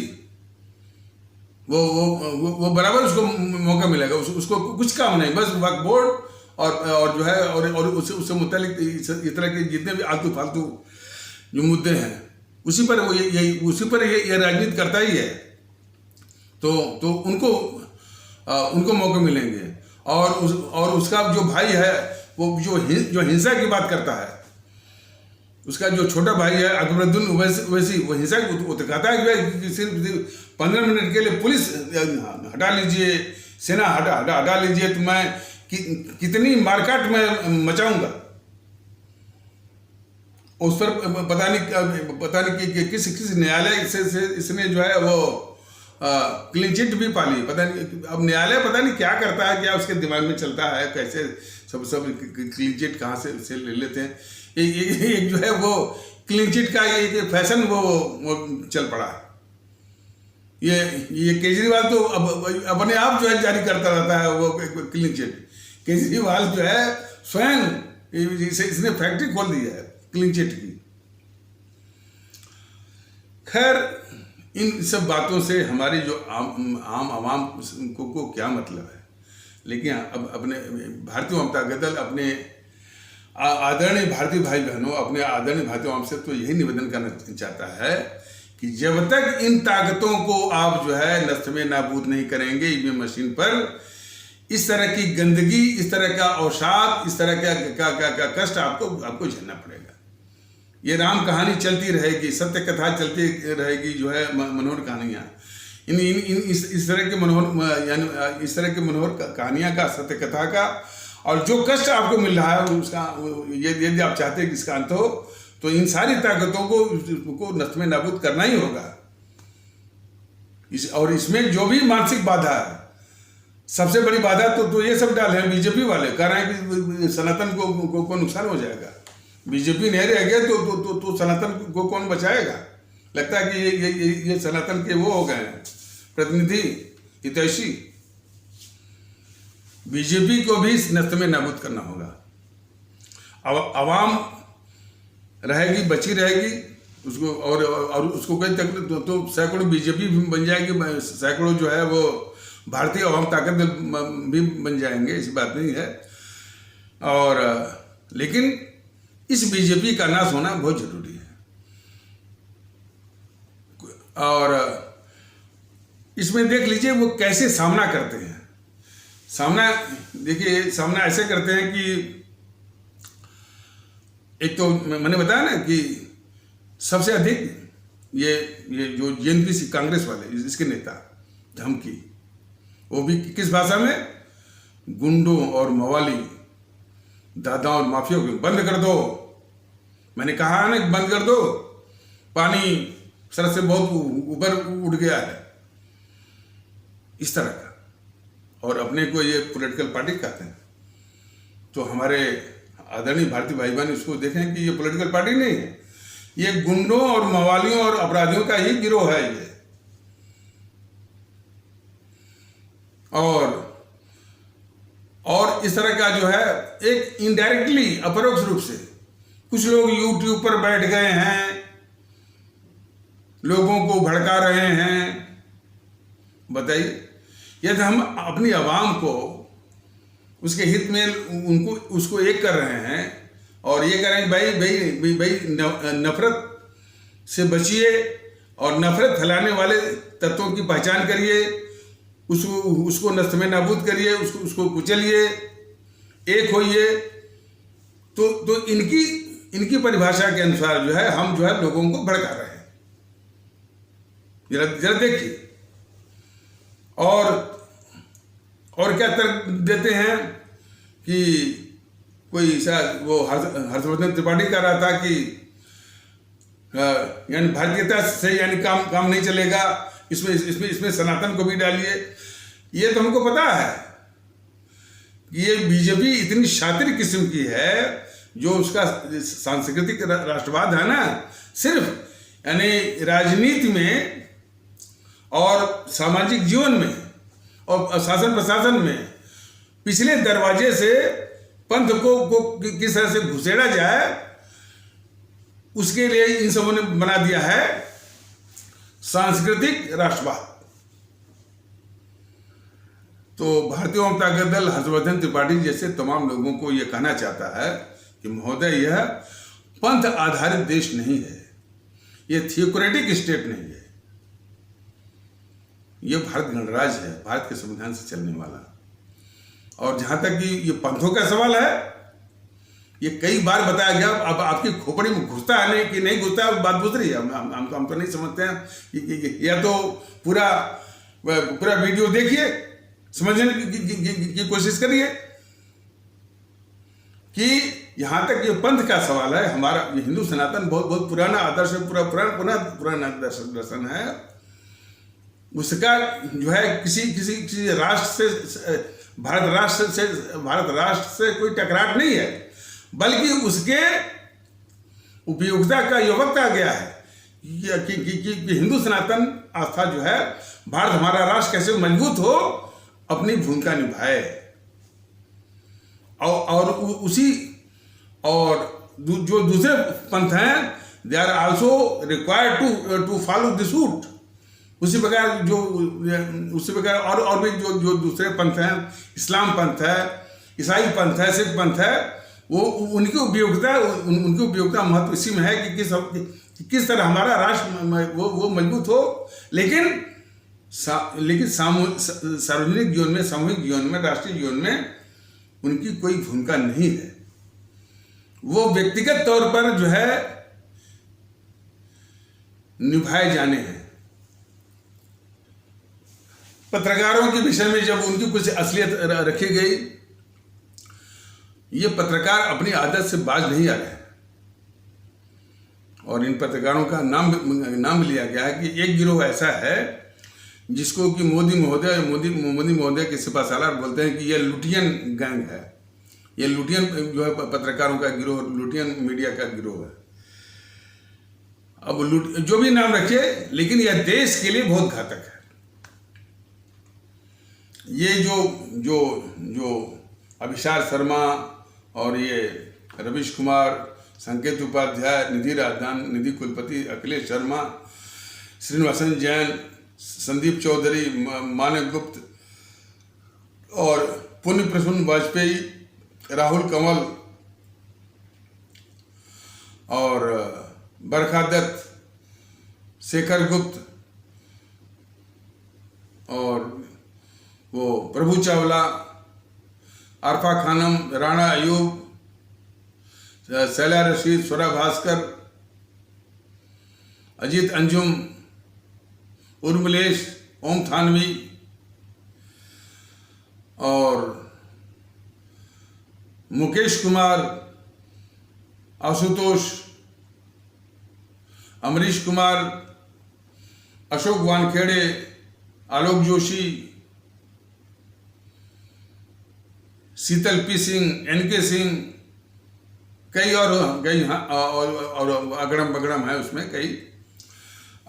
वो बराबर उसको मौका मिलेगा। उसको कुछ काम नहीं, बस वक्फ बोर्ड और जो है और उससे मुतालिक इस तरह के जितने भी आलतू फालतू जो मुद्दे हैं उसी पर वो ये राजनीति करता ही है। तो उनको मौके मिलेंगे। और उसका जो भाई है वो जो हिंसा की बात करता है, उसका जो छोटा भाई है अकबरुद्दीन ओवैसी, वो हिंसा वो तो कहता है कि सिर्फ 15 मिनट के लिए पुलिस हटा लीजिए, सेना हटा लीजिए, तो मैं कितनी मारकाट में मचाऊंगा। उस पर पता नहीं कि किस न्यायालय से इसने जो है वो क्लीन चिट भी पाली, पता नहीं। अब न्यायालय पता नहीं क्या करता है, क्या उसके दिमाग में चलता है, कैसे सब क्लीन चिट कहाँ से ले लेते हैं। एक जो है वो क्लीन चिट का एक फैशन वो चल पड़ा है। ये केजरीवाल तो अपने आप जो है जारी करता रहता है वो क्लीन चिट। केजरीवाल जो है स्वयं इसने फैक्ट्री खोल दी है क्लीन चिट की। खैर, इन सब बातों से हमारी जो आम आवाम को क्या मतलब है, लेकिन अब अपने भारतीय जनता दल अपने आदरणीय भारतीय भाई बहनों, अपने आदरणीय भारतीय आवाम से तो यही निवेदन करना चाहता है कि जब तक इन ताकतों को आप जो है नष्ट में नाबूद नहीं करेंगे, ईवीएम मशीन पर इस तरह की गंदगी, इस तरह का अवसाद, इस तरह का कष्ट आपको झेलना पड़ेगा। ये राम कहानी चलती रहेगी, सत्य कथा चलती रहेगी, जो है मनोहर कहानियाँ, इस तरह के मनोहर कहानियाँ का, सत्य कथा का, और जो कष्ट आपको मिल रहा है उसका, यदि आप चाहते हैं कि इसका अंत हो, तो इन सारी ताकतों को नष्ट में नाबूद करना ही होगा। और इसमें जो भी मानसिक बाधा है, सबसे बड़ी बाधा तो ये सब डाले हैं बीजेपी वाले, कह रहे हैं कि सनातन को नुकसान हो जाएगा। बीजेपी नहीं रह गया तो सनातन को कौन बचाएगा? लगता है कि ये सनातन के वो हो गए हैं प्रतिनिधि, हितैषी। बीजेपी को भी इस नष्ट में नाबूद करना होगा। आवाम रहेगी, बची रहेगी उसको, और उसको कई तक तो सैकड़ों बीजेपी भी बन जाएगी, सैकड़ों जो है वो भारतीय आवाम ताकत भी बन जाएंगे, ऐसी बात नहीं है। और लेकिन इस बीजेपी का नाश होना बहुत जरूरी है। और इसमें देख लीजिए वो कैसे सामना करते हैं। देखिए सामना ऐसे करते हैं कि एक तो मैंने बताया ना कि सबसे अधिक ये जो जेएनपी कांग्रेस वाले इसके नेता धमकी, वो भी किस भाषा में? गुंडों और मवाली, दादाओं और माफियों को बंद कर दो। मैंने कहा है ना, बंद कर दो, पानी सड़क से बहुत ऊपर उठ गया है, इस तरह का। और अपने को ये पॉलिटिकल पार्टी कहते हैं। तो हमारे आदरणीय भारतीय भाई बहन इसको देखें कि ये पॉलिटिकल पार्टी नहीं है, ये गुंडों और मवालियों और अपराधियों का ही गिरोह है ये। और इस तरह का जो है एक इनडायरेक्टली, अपरोक्ष रूप से कुछ लोग यूट्यूब पर बैठ गए हैं, लोगों को भड़का रहे हैं। बताइए, यदि हम अपनी आवाम को उसके हित में उसको एक कर रहे हैं और ये कह रहे हैं भाई नफरत से बचिए और नफरत फैलाने वाले तत्वों की पहचान करिए, उसको नष्ट में नाबूद करिए, उसको कुचलिए, एक होइए, तो इनकी परिभाषा के अनुसार जो है हम जो है लोगों को भड़का रहे हैं। जरा देखिए। और क्या तर्क देते हैं कि कोई शायद वो हर्षवर्धन त्रिपाठी कह रहा था कि यानी भारतीयता से यानी काम नहीं चलेगा, इसमें सनातन को भी डालिए। ये तो हमको पता है कि ये बीजेपी इतनी शातिर किस्म की है जो उसका सांस्कृतिक राष्ट्रवाद है ना, सिर्फ यानी राजनीति में और सामाजिक जीवन में और शासन प्रशासन में पिछले दरवाजे से पंथ को किस तरह से घुसेड़ा जाए, उसके लिए इन सबों ने बना दिया है सांस्कृतिक राष्ट्रवाद। तो भारतीय जनता दल हर्षवर्धन त्रिपाठी जैसे तमाम लोगों को यह कहना चाहता है कि महोदय, यह पंथ आधारित देश नहीं है, यह थियोक्रेटिक स्टेट नहीं है, यह भारत गणराज्य है, भारत के संविधान से चलने वाला। और जहां तक कि ये पंथों का सवाल है, ये कई बार बताया गया, अब आपकी खोपड़ी में घुसता है नहीं कि नहीं घुसता है, बात दूसरी है। हम तो नहीं समझते हैं, या तो पूरा वीडियो देखिए, समझने की कोशिश करिए कि यहां तक ये पंथ का सवाल है, हमारा ये हिंदू सनातन बहुत पुराना आदर्श है, पुराना दर्शन है। उसका जो है किसी राष्ट्र से, भारत राष्ट्र से कोई टकराव नहीं है, बल्कि उसके उपयोगिता का युवक कहा गया है कि हिंदू सनातन आस्था जो है, भारत हमारा राष्ट्र कैसे मजबूत हो, अपनी भूमिका निभाए। और जो दूसरे पंथ हैं, they are also required to follow the suit. उसी प्रकार और भी जो दूसरे पंथ हैं, इस्लाम पंथ है, ईसाई पंथ है, सिख पंथ है, वो उनकी उपयोगिता महत्व इसी में है कि किस तरह हमारा राष्ट्र वो मजबूत हो, लेकिन सार्वजनिक जीवन में, सामूहिक जीवन में, राष्ट्रीय जीवन में उनकी कोई भूमिका नहीं है। वो व्यक्तिगत तौर पर जो है निभाए जाने हैं। पत्रकारों के विषय में जब उनकी कुछ असलियत रखी गई, ये पत्रकार अपनी आदत से बाज नहीं आ रहे हैं, और इन पत्रकारों का नाम लिया गया है कि एक गिरोह ऐसा है जिसको कि मोदी महोदय के सिपा सालार बोलते हैं कि यह लुटियन गैंग है, यह लुटियन जो है पत्रकारों का गिरोह, लुटियन मीडिया का गिरोह है। अब जो भी नाम रखे, लेकिन यह देश के लिए बहुत घातक है। ये जो अभिषार शर्मा और ये रवीश कुमार, संकेत उपाध्याय, निधि राजदान, निधि कुलपति, अखिलेश शर्मा, श्रीनिवासन जैन, संदीप चौधरी, मानक गुप्त और पुण्य प्रसून वाजपेयी, राहुल कंवल और बरखा दत्त, शेखर गुप्त और वो प्रभु चावला, आरफा खानम, राणा अयूब, शैला रशीद, स्वरा भास्कर, अजीत अंजुम, उर्मिलेश, ओम थानवी और मुकेश कुमार, आशुतोष, अमरीश कुमार, अशोक वानखेड़े, आलोक जोशी, शीतल पी सिंह, एनके सिंह, कई और अगड़म बगड़म है उसमें कई,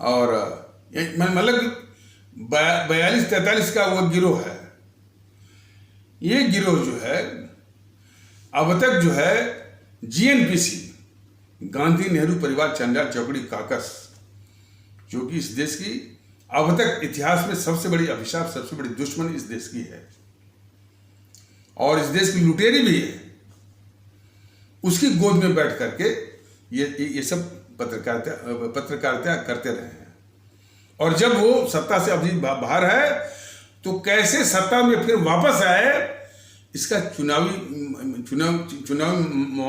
और मतलब 42-43 का वो गिरोह है। ये गिरोह जो है अब तक जो है जीएनपीसी, गांधी नेहरू परिवार चंडाल चौकड़ी काकस, जो कि इस देश की अब तक इतिहास में सबसे बड़ी अभिशाप, सबसे बड़ी दुश्मन इस देश की है और इस देश की लुटेरी भी है, उसकी गोद में बैठ करके ये सब पत्रकारिता करते रहे हैं। और जब वो सत्ता से अभी बाहर है तो कैसे सत्ता में फिर वापस आए, इसका चुनावी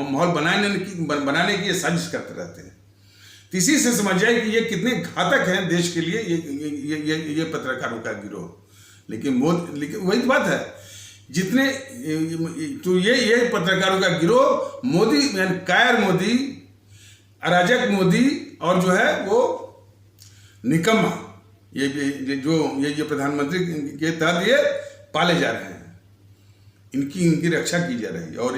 माहौल बनाने की ये साजिश करते रहते हैं। तो इसी से समझ जाए कि ये कितने घातक हैं देश के लिए ये पत्रकारों का गिरोह। लेकिन वही तो बात है, जितने तो ये पत्रकारों का गिरोह मोदी यानी कायर मोदी, अराजक मोदी और जो है वो निकम्मा, ये प्रधानमंत्री के तहत ये पाले जा रहे हैं, इनकी रक्षा की जा रही है। और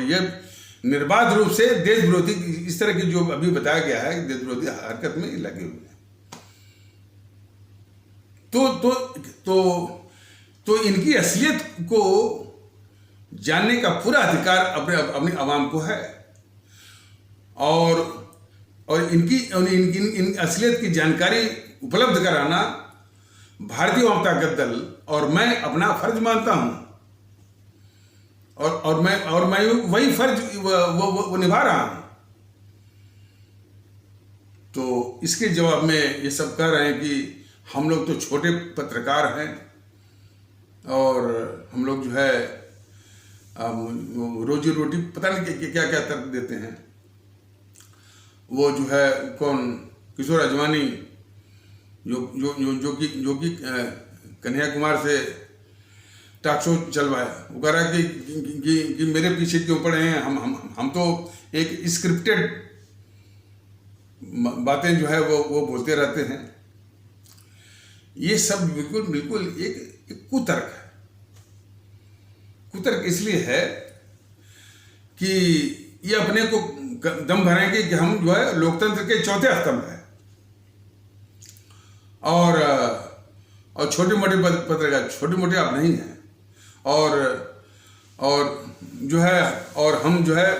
निर्बाध रूप से देश विरोधी, इस तरह की जो अभी बताया गया है, देश विरोधी हरकत में लगे हुए हैं। तो इनकी असलियत को जानने का पूरा अधिकार अपने आवाम को है, और इन असलियत की जानकारी उपलब्ध कराना भारतीय आवाम ताकत दल और मैं अपना फर्ज मानता हूं, और मैं वही फर्ज वो निभा रहा हूं। तो इसके जवाब में ये सब कह रहे हैं कि हम लोग तो छोटे पत्रकार हैं, और हम लोग जो है रोजी रोटी पता नहीं क्या क्या तर्क देते हैं। वो जो है कौन, किशोर अजवानी, जो कि कन्हैया कुमार से टॉक शो चलवाया, वो कह रहा है कि मेरे पीछे क्यों पड़े हैं, हम तो एक स्क्रिप्टेड बातें जो है वो बोलते रहते हैं। ये सब बिल्कुल एक कुतर्क है। कुतर्क इसलिए है कि ये अपने को दम भरेंगे कि हम जो है लोकतंत्र के चौथे स्तंभ है, और छोटे मोटे पत्रकार छोटे मोटे आप नहीं हैं, और जो है, और हम जो है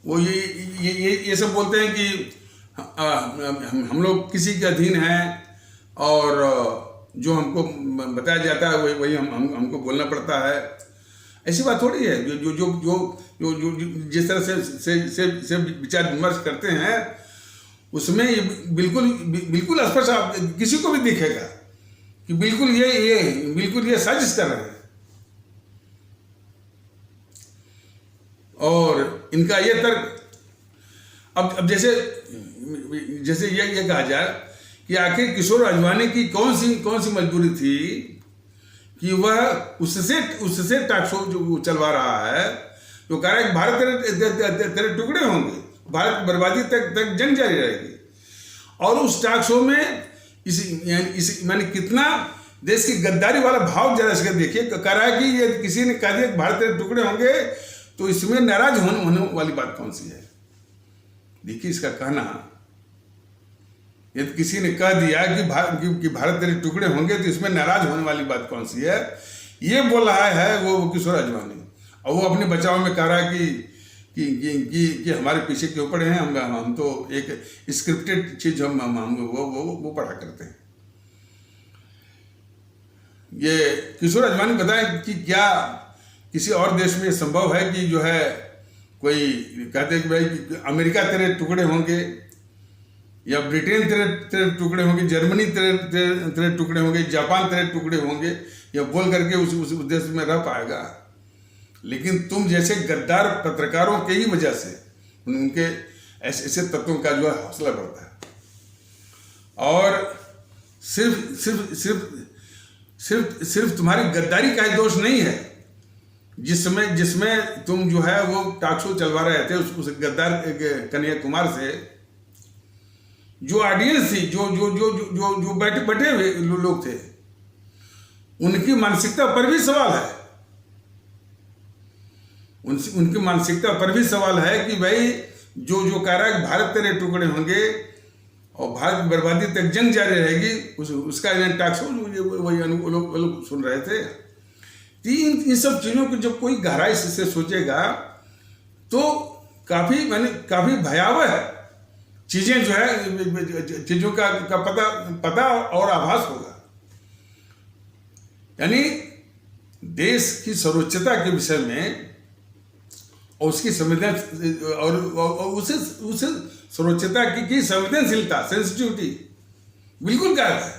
वो ये सब बोलते हैं कि हम लोग किसी के अधीन हैं, और जो हमको बताया जाता है वही हमको बोलना पड़ता है। ऐसी बात थोड़ी है। जो जिस तरह से विचार विमर्श करते हैं, उसमें ये बिल्कुल स्पष्ट आप किसी को भी दिखेगा कि बिल्कुल ये साजिश कर रहे हैं। और इनका ये तर्क, अब जैसे ये कहा जाए कि आखिर किशोर अजवानी की कौन सी मजबूरी थी कि वह उससे टॉक शो जो चलवा रहा है, जो कह रहा है कि भारत तेरे टुकड़े होंगे, भारत बर्बादी तक जंग जारी रहेगी। और उस टॉक शो में मैंने कितना देश की गद्दारी वाला भाव जरा इसका देखिए। कह रहा है कि ये किसी ने कह दिया कि भारत तेरे टुकड़े होंगे, तो इसमें नाराज होने वाली बात कौन सी है? देखिए इसका कहना, यदि किसी ने कह दिया कि भारत तेरे टुकड़े होंगे, तो इसमें नाराज होने वाली बात कौन सी है? ये बोल रहा है वो किशोर अजवानी, और वो अपने बचाव में कह रहा है कि हमारे पीछे क्यों पड़े हैं, हम तो एक स्क्रिप्टेड चीज हम वो पढ़ा करते हैं। ये किशोर अजवानी बताएं कि क्या किसी और देश में संभव है कि जो है कोई कहते हैं कि भाई अमेरिका तेरे टुकड़े होंगे, या ब्रिटेन तेरे टुकड़े होंगे, जर्मनी तेरे टुकड़े होंगे, जापान तेरे टुकड़े होंगे, या बोल करके उस देश में रह पाएगा? लेकिन तुम जैसे गद्दार पत्रकारों के ही वजह से उनके ऐसे तत्वों का जो है हौसला बढ़ता है। और सिर्फ तुम्हारी गद्दारी का ही दोष नहीं है। जिसमें तुम जो है वो टॉक शो चलवा रहे थे, उस गद्दार कन्हैया कुमार से जो ऑडियंस थी, जो बैठे हुए लोग थे, उनकी मानसिकता पर भी सवाल है। उनकी मानसिकता पर भी सवाल है कि भाई जो कह रहा है कि भारत तेरे टुकड़े होंगे और भारत बर्बादी तक जंग जारी रहेगी, उसका टॉक शो वही लोग सुन रहे थे। इन सब चीजों को जब कोई गहराई से सोचेगा तो काफी भयावह चीजें जो है चीजों का पता और आभास होगा। यानी देश की सर्वोच्चता के विषय में और उसकी संवेदन और उसे सर्वोच्चता की संवेदनशीलता, सेंसिटिविटी बिल्कुल गायब है।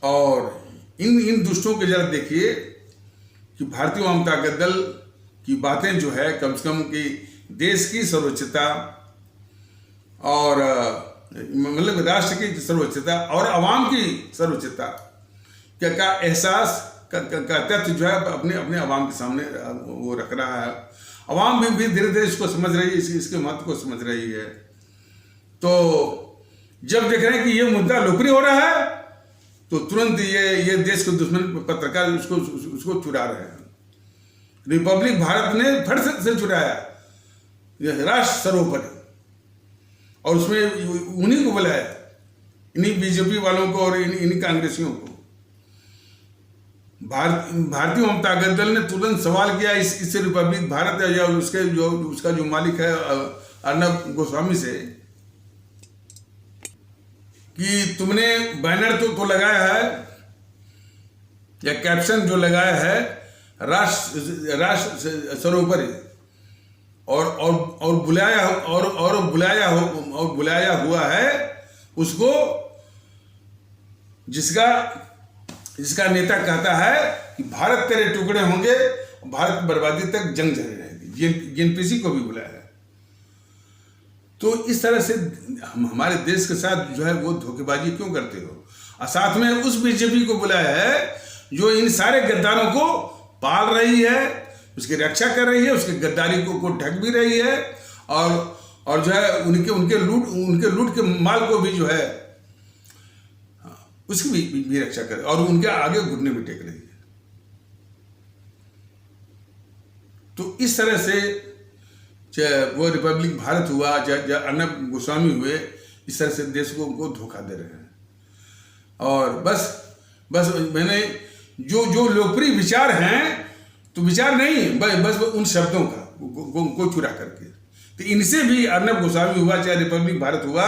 और इन दुष्टों के जरा देखिए कि भारतीय आवाम ताकत दल की बातें जो है कम से कम कि देश की सर्वोच्चता और मतलब राष्ट्र की सर्वोच्चता और आवाम की सर्वोच्चता का एहसास का तथ्य जो है अपने आवाम के सामने वो रख रहा है। आवाम भी धीरे धीरे इसको समझ रही है, इसके महत्व को समझ रही है। तो जब देख रहे हैं कि ये मुद्दा लोकप्रिय हो रहा है तो तुरंत ये देश के दुश्मन पत्रकार उसको चुरा रहे हैं। रिपब्लिक भारत ने फट से छुड़ाया राष्ट्र सर्वोपरि, और उसमें उन्हीं को बुलाया, इन्हीं बीजेपी वालों को और इन्हीं कांग्रेसियों को। भारतीय जनता दल ने तुरंत सवाल किया इससे रिपब्लिक भारत या उसका जो मालिक है अर्नब गोस्वामी से, कि तुमने बैनर तो लगाया है या कैप्शन जो लगाया है राष्ट्र सर्वोपरि, और बुलाया हुआ है उसको जिसका नेता कहता है कि भारत तेरे टुकड़े होंगे, भारत बर्बादी तक जंग जारी रहेगी, जेएनपीसी को भी बुलाया है। तो इस तरह से हमारे देश के साथ जो है वो धोखेबाजी क्यों करते हो? और साथ में उस बीजेपी को बुलाया है जो इन सारे गद्दारों को पाल रही है, उसकी रक्षा कर रही है, उसकी गद्दारी को ढक भी रही है, और जो है उनके लूट के माल को भी जो है उसकी भी रक्षा कर, और उनके आगे घुटने भी टेक रही है। तो इस तरह से चाहे वो रिपब्लिक भारत हुआ, चाहे अर्नब गोस्वामी हुए, इस तरह से देश को धोखा दे रहे हैं। और बस मैंने जो लोकप्रिय विचार हैं, तो विचार नहीं, बस उन शब्दों का को चुरा करके, तो इनसे भी अर्नब गोस्वामी हुआ चाहे रिपब्लिक भारत हुआ,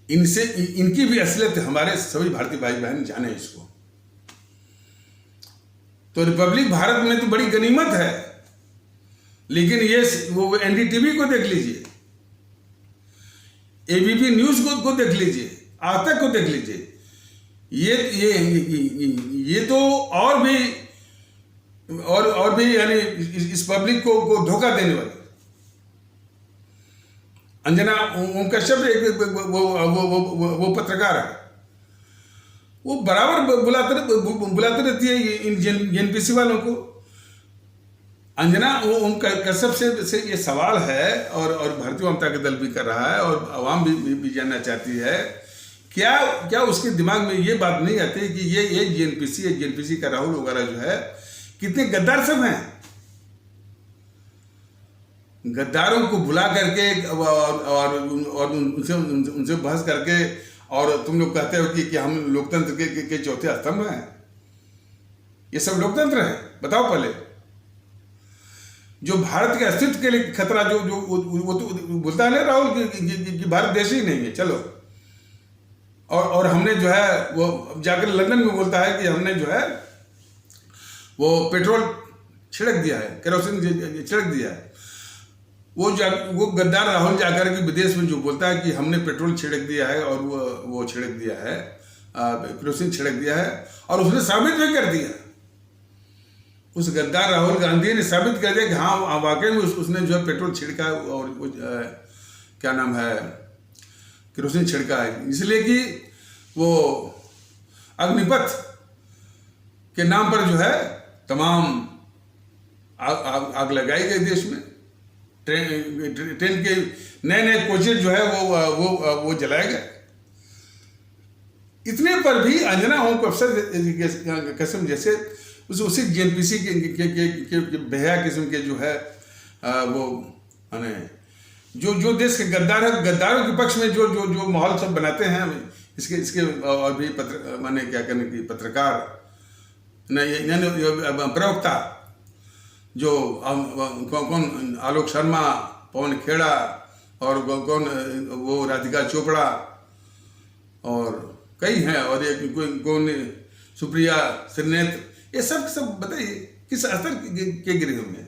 इनकी भी असलियत हमारे सभी भारतीय भाई बहन जाने इसको। तो रिपब्लिक भारत में तो बड़ी गनीमत है, लेकिन ये वो एनडीटीवी को देख लीजिए, एबीपी न्यूज को देख लीजिए, आज तक को देख लीजिए, ये तो और भी यानी इस पब्लिक को धोखा देने वाले। अंजना ओम कश्यप एक वो पत्रकार है, वो बराबर बुलाते रहती है इन जेएनपीसी वालों को। अंजना ओम कश्यप से ये सवाल है, और भारतीय जनता दल भी कर रहा है, और आवाम भी जानना चाहती है, क्या उसके दिमाग में ये बात नहीं आती कि ये जेएनपीसी का राहुल वगैरह जो है कितने गद्दार सब हैं। गद्दारों को बुला करके और उनसे बहस करके, और तुम लोग कहते हो कि हम लोकतंत्र के चौथे स्तंभ हैं। ये सब लोकतंत्र है? बताओ पहले। जो भारत के अस्तित्व के लिए खतरा, जो वो तो बोलता है ना राहुल कि भारत देश ही नहीं है, चलो। और हमने जो है वो जाकर लंदन में बोलता है कि हमने जो है वो पेट्रोल छिड़क दिया है, केरोसिन छिड़क दिया है। वो गद्दार राहुल जाकर के विदेश में जो बोलता है कि हमने पेट्रोल छिड़क दिया है, और वो छिड़क दिया है, केरोसिन छिड़क दिया है, और उसने साबित भी कर दिया। उस गद्दार राहुल गांधी ने साबित कर दिया कि हाँ वाकई में उसने जो है पेट्रोल छिड़का, और वो क्या नाम है, केरोसिन छिड़का है, इसलिए कि वो अग्निपथ के नाम पर जो है तमाम आग लगाई गई देश में। ट्रेन के नए कोचेज जो है वो जलाए गए। इतने पर भी अंजना ओम कश्यप जैसे उसी जेएनपीसी के बेहया किस्म के जो है वो माने जो देश के गद्दार है, गद्दारों के पक्ष में जो माहौल सब बनाते हैं, इसके और भी माने क्या करने की पत्रकार प्रवक्ता, जो कौन आलोक शर्मा, पवन खेड़ा, और कौन वो राधिका चोपड़ा, और कई हैं, और एक कौन सुप्रिया श्रीनेत्र, ये सब बताइए किस स्तर के गिरे होंगे।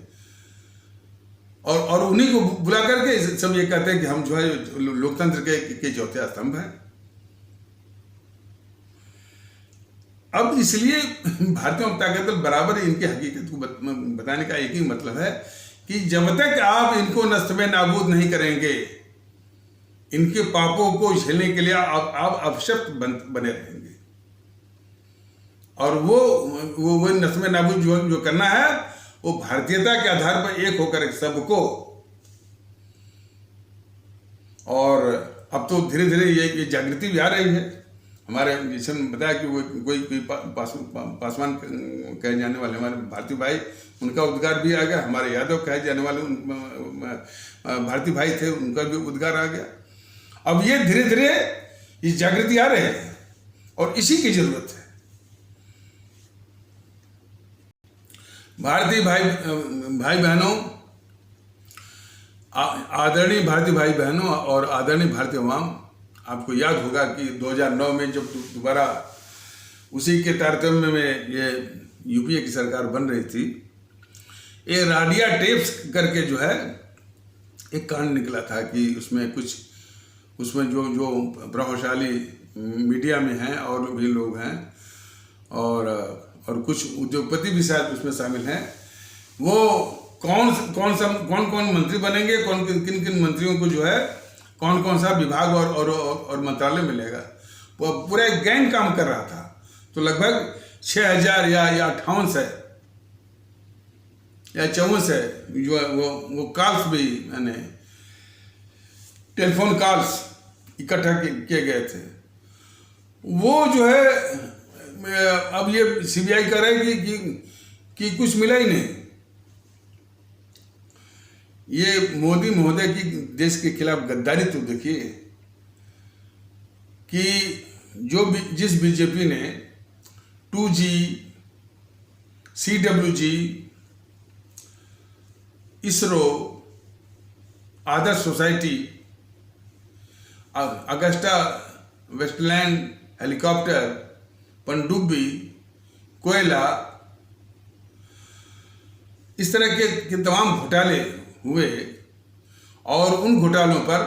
और उन्हीं को बुला करके सब ये कहते हैं कि हम जो है लोकतंत्र के चौथे स्तंभ हैं। अब इसलिए भारतीय जनता दल बराबर इनकी हकीकत को बताने का एक ही मतलब है कि जब तक आप इनको नस्बे नाबूद नहीं करेंगे, इनके पापों को झेलने के लिए आप अपशब्द बने रहेंगे। और वो नस्बे नाबूद जो करना है, वो भारतीयता के आधार पर एक होकर सबको। और अब तो धीरे धीरे ये जागृति भी आ रही है हमारे जैसे बताया कि वो कोई पासवान कहे जाने वाले हमारे भारती भाई, उनका उद्गार भी आ गया। हमारे यादव कहे जाने वाले भारती भाई थे, उनका भी उद्गार आ गया। अब ये धीरे धीरे ये जागृति आ रहे हैं और इसी की जरूरत है। भारतीय भाई बहनों, आदरणीय भारतीय भाई बहनों और आदरणीय भारतीय अवाम, आपको याद होगा कि 2009 में जब दोबारा उसी के तारतम्य में ये यूपीए की सरकार बन रही थी, ये राडिया टेप्स करके जो है एक कांड निकला था कि उसमें जो प्रभावशाली मीडिया में हैं और भी लोग हैं और कुछ उद्योगपति भी शायद उसमें शामिल हैं, वो कौन मंत्री बनेंगे, किन मंत्रियों को जो है कौन सा विभाग और मंत्रालय मिलेगा, वो पूरा एक गैंग काम कर रहा था। तो लगभग 6000 या 5800 या 5400 जो है वो कॉल्स भी, मैंने टेलीफोन कॉल्स इकट्ठा किए गए थे। वो जो है अब ये सीबीआई कह रहा है कि कुछ मिला ही नहीं। ये मोदी महोदय की देश के खिलाफ गद्दारी तो देखिए कि जिस बीजेपी ने 2G, CWG, इसरो, आदर्श सोसाइटी, अगस्टा वेस्टलैंड हेलीकॉप्टर, पनडुब्बी, कोयला, इस तरह के तमाम घोटाले हुए और उन घोटालों पर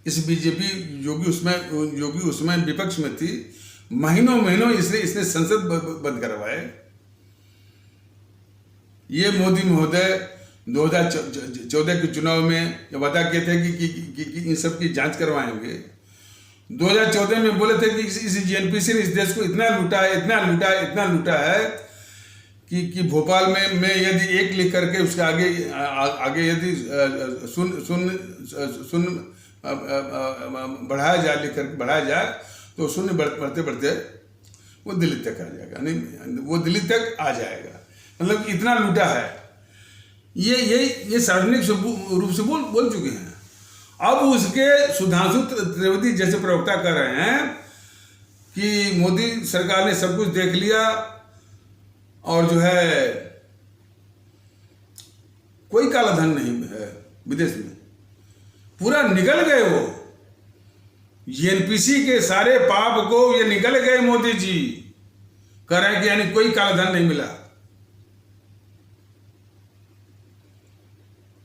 इस बीजेपी जोगी उसमें विपक्ष में थी, महीनों इसने संसद बंद करवाए। ये मोदी महोदय 2014 के चुनाव में वादा किए थे कि इन सब की जांच करवाएंगे। 2014 में बोले थे कि इस जीएनपीसी ने इस देश को इतना लूटा है कि भोपाल में यदि एक लिख करके उसके आगे यदि सुन बढ़ाया जाए, लिख करके बढ़ाया जाए तो शून्य बढ़ते वो दिल्ली तक आ जाएगा, नहीं वो दिल्ली तक आ जाएगा। मतलब इतना लूटा है। ये सार्वजनिक रूप से बोल चुके हैं। अब उसके सुधांशु त्रिवेदी जैसे प्रवक्ता कर रहे हैं कि मोदी सरकार ने सब कुछ देख लिया और जो है कोई काला धन नहीं है विदेश में, पूरा निकल गए। वो जीएनपीसी के सारे पाप को ये निकल गए। मोदी जी कह रहे हैं कि यानी कोई काला धन नहीं मिला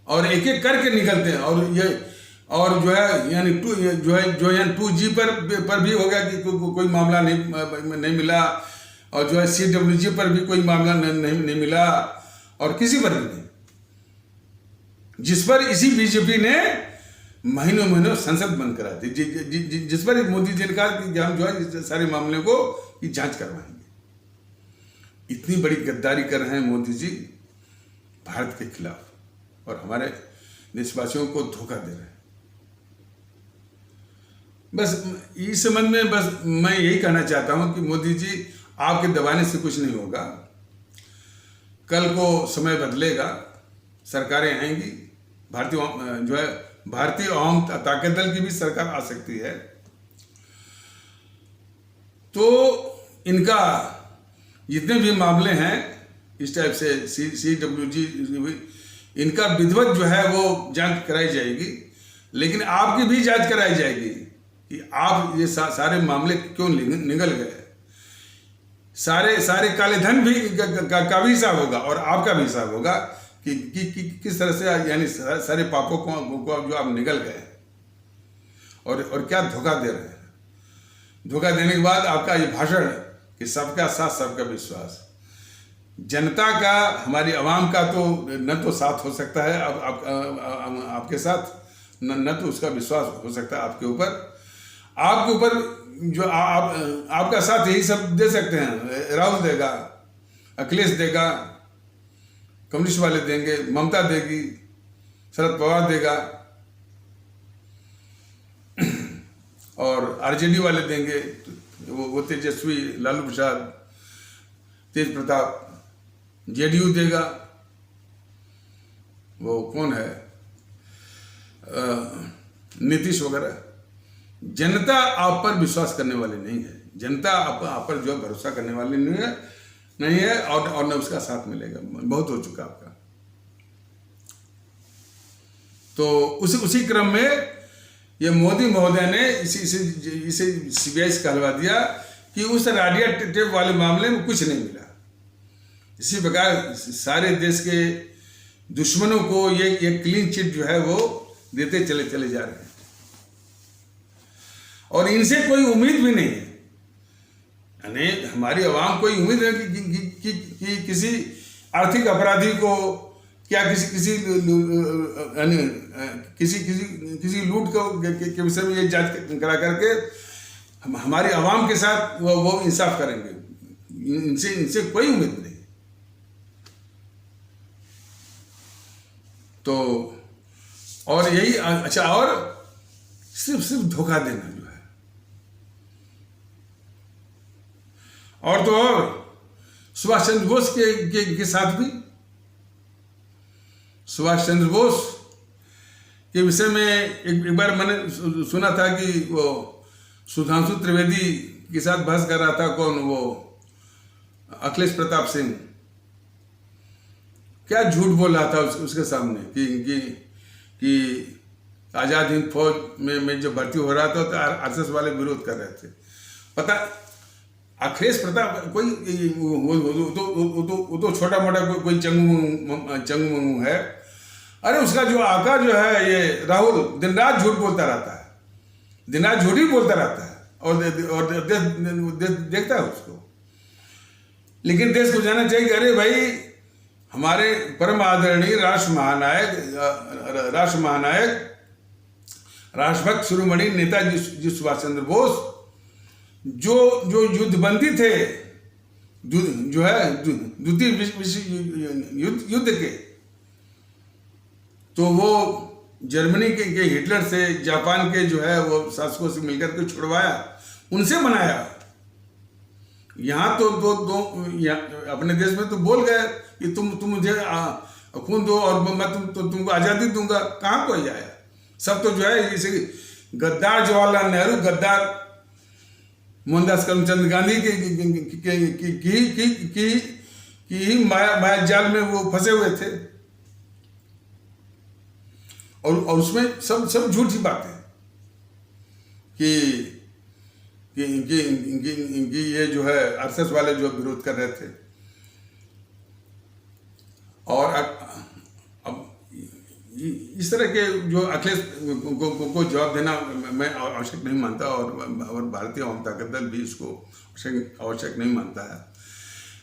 और एक एक करके निकलते हैं। और जो है यानी 2G पर भी हो गया कि कोई मामला नहीं मिला, और जो है CWG पर भी कोई मामला नहीं मिला, और किसी पर भी नहीं, जिस पर इसी बीजेपी ने महीनों संसद बंद करा दी, जिस पर मोदी जी ने कहा कि हम जो है सारे मामले को की जांच करवाएंगे। इतनी बड़ी गद्दारी कर रहे हैं मोदी जी भारत के खिलाफ और हमारे देशवासियों को धोखा दे रहे हैं। बस इस संबंध में बस मैं यही कहना चाहता हूं कि मोदी जी, आपके दबाने से कुछ नहीं होगा। कल को समय बदलेगा, सरकारें आएंगी, भारतीय आवाम ताकत दल की भी सरकार आ सकती है। तो इनका जितने भी मामले हैं इस टाइप से CWG, इनका विधिवत जो है वो जांच कराई जाएगी, लेकिन आपकी भी जांच कराई जाएगी कि आप ये सारे मामले क्यों निगल गए। सारे काले धन भी का भी हिसाब होगा और आपका भी हिसाब होगा कि किस तरह से यानी सारे पापों को जो आप निगल गए और क्या धोखा दे रहे हैं। धोखा देने के बाद आपका ये भाषण कि सबका साथ सबका विश्वास, जनता का, हमारी आवाम का तो न तो साथ हो सकता है आपके साथ, न तो उसका विश्वास हो सकता है आपके ऊपर जो आपका साथ यही सब दे सकते हैं। राहुल देगा, अखिलेश देगा, कम्युनिस्ट वाले देंगे, ममता देगी, शरद पवार देगा, और आरजेडी वाले देंगे वो तेजस्वी, लालू प्रसाद, तेज प्रताप। जेडीयू देगा, वो कौन है, नीतीश वगैरह। जनता आप पर विश्वास करने वाली नहीं है, जनता आप पर जो है भरोसा करने वाली नहीं है और न उसका साथ मिलेगा। बहुत हो चुका आपका। तो उसी क्रम में ये मोदी महोदय ने इसे सीबीआई से कहलवा दिया कि उस राडिया टेप वाले मामले में कुछ नहीं मिला। इसी प्रकार सारे देश के दुश्मनों को ये क्लीन चिट जो है वो देते चले जा रहे हैं और इनसे कोई उम्मीद भी नहीं है। यानी हमारी आवाम कोई उम्मीद है कि किसी आर्थिक अपराधी को क्या किसी लूट के विषय में ये जांच करा करके हमारी आवाम के साथ वो इंसाफ करेंगे। इनसे कोई उम्मीद नहीं। तो और यही अच्छा, और सिर्फ धोखा देना जो है, और तो और सुभाष चंद्र बोस के साथ भी, सुभाष चंद्र बोस के विषय में एक बार मैंने सुना था कि वो सुधांशु त्रिवेदी के साथ बहस कर रहा था, कौन, वो अखिलेश प्रताप सिंह। क्या झूठ बोल रहा था उसके सामने कि आजाद हिंद फौज में जो भर्ती हो रहा था तो आरएसएस वाले विरोध कर रहे थे। पता, अखिलेश प्रताप कोई वो तो छोटा मोटा कोई चंगू मंगू है। अरे उसका जो आका जो है ये राहुल दिन रात झूठ बोलता रहता है, दिन रात झूठ ही बोलता रहता है और देखता है उसको। लेकिन देश को जानना चाहिए कि अरे भाई, हमारे परम आदरणीय राष्ट्र महानायक राष्ट्रभक्त शिरोमणि नेताजी सुभाष चंद्र बोस जो युद्धबंदी थे, जो है द्वितीय विश्व युद्ध के, तो वो जर्मनी के हिटलर से, जापान के जो है वो शासकों से मिलकर के छुड़वाया, उनसे बनाया। यहाँ तो अपने देश में तो बोल गए कि तुम मुझे खून दो और मैं तुमको आज़ादी दूंगा। कहाँ कोई आया? सब तो जो है इसे गद्दार जवाहरलाल नेहरू, गद्दार मोहनदास करमचंद गांधी की माया जाल में वो फंसे हुए थे और उसमें सब झूठी बातें कि ये जो है आरएसएस वाले जो विरोध कर रहे थे। और अब इस तरह के जो अखिलेश को जवाब देना मैं आवश्यक नहीं मानता और भारतीय आवाम ताकत दल भी इसको आवश्यक नहीं मानता है।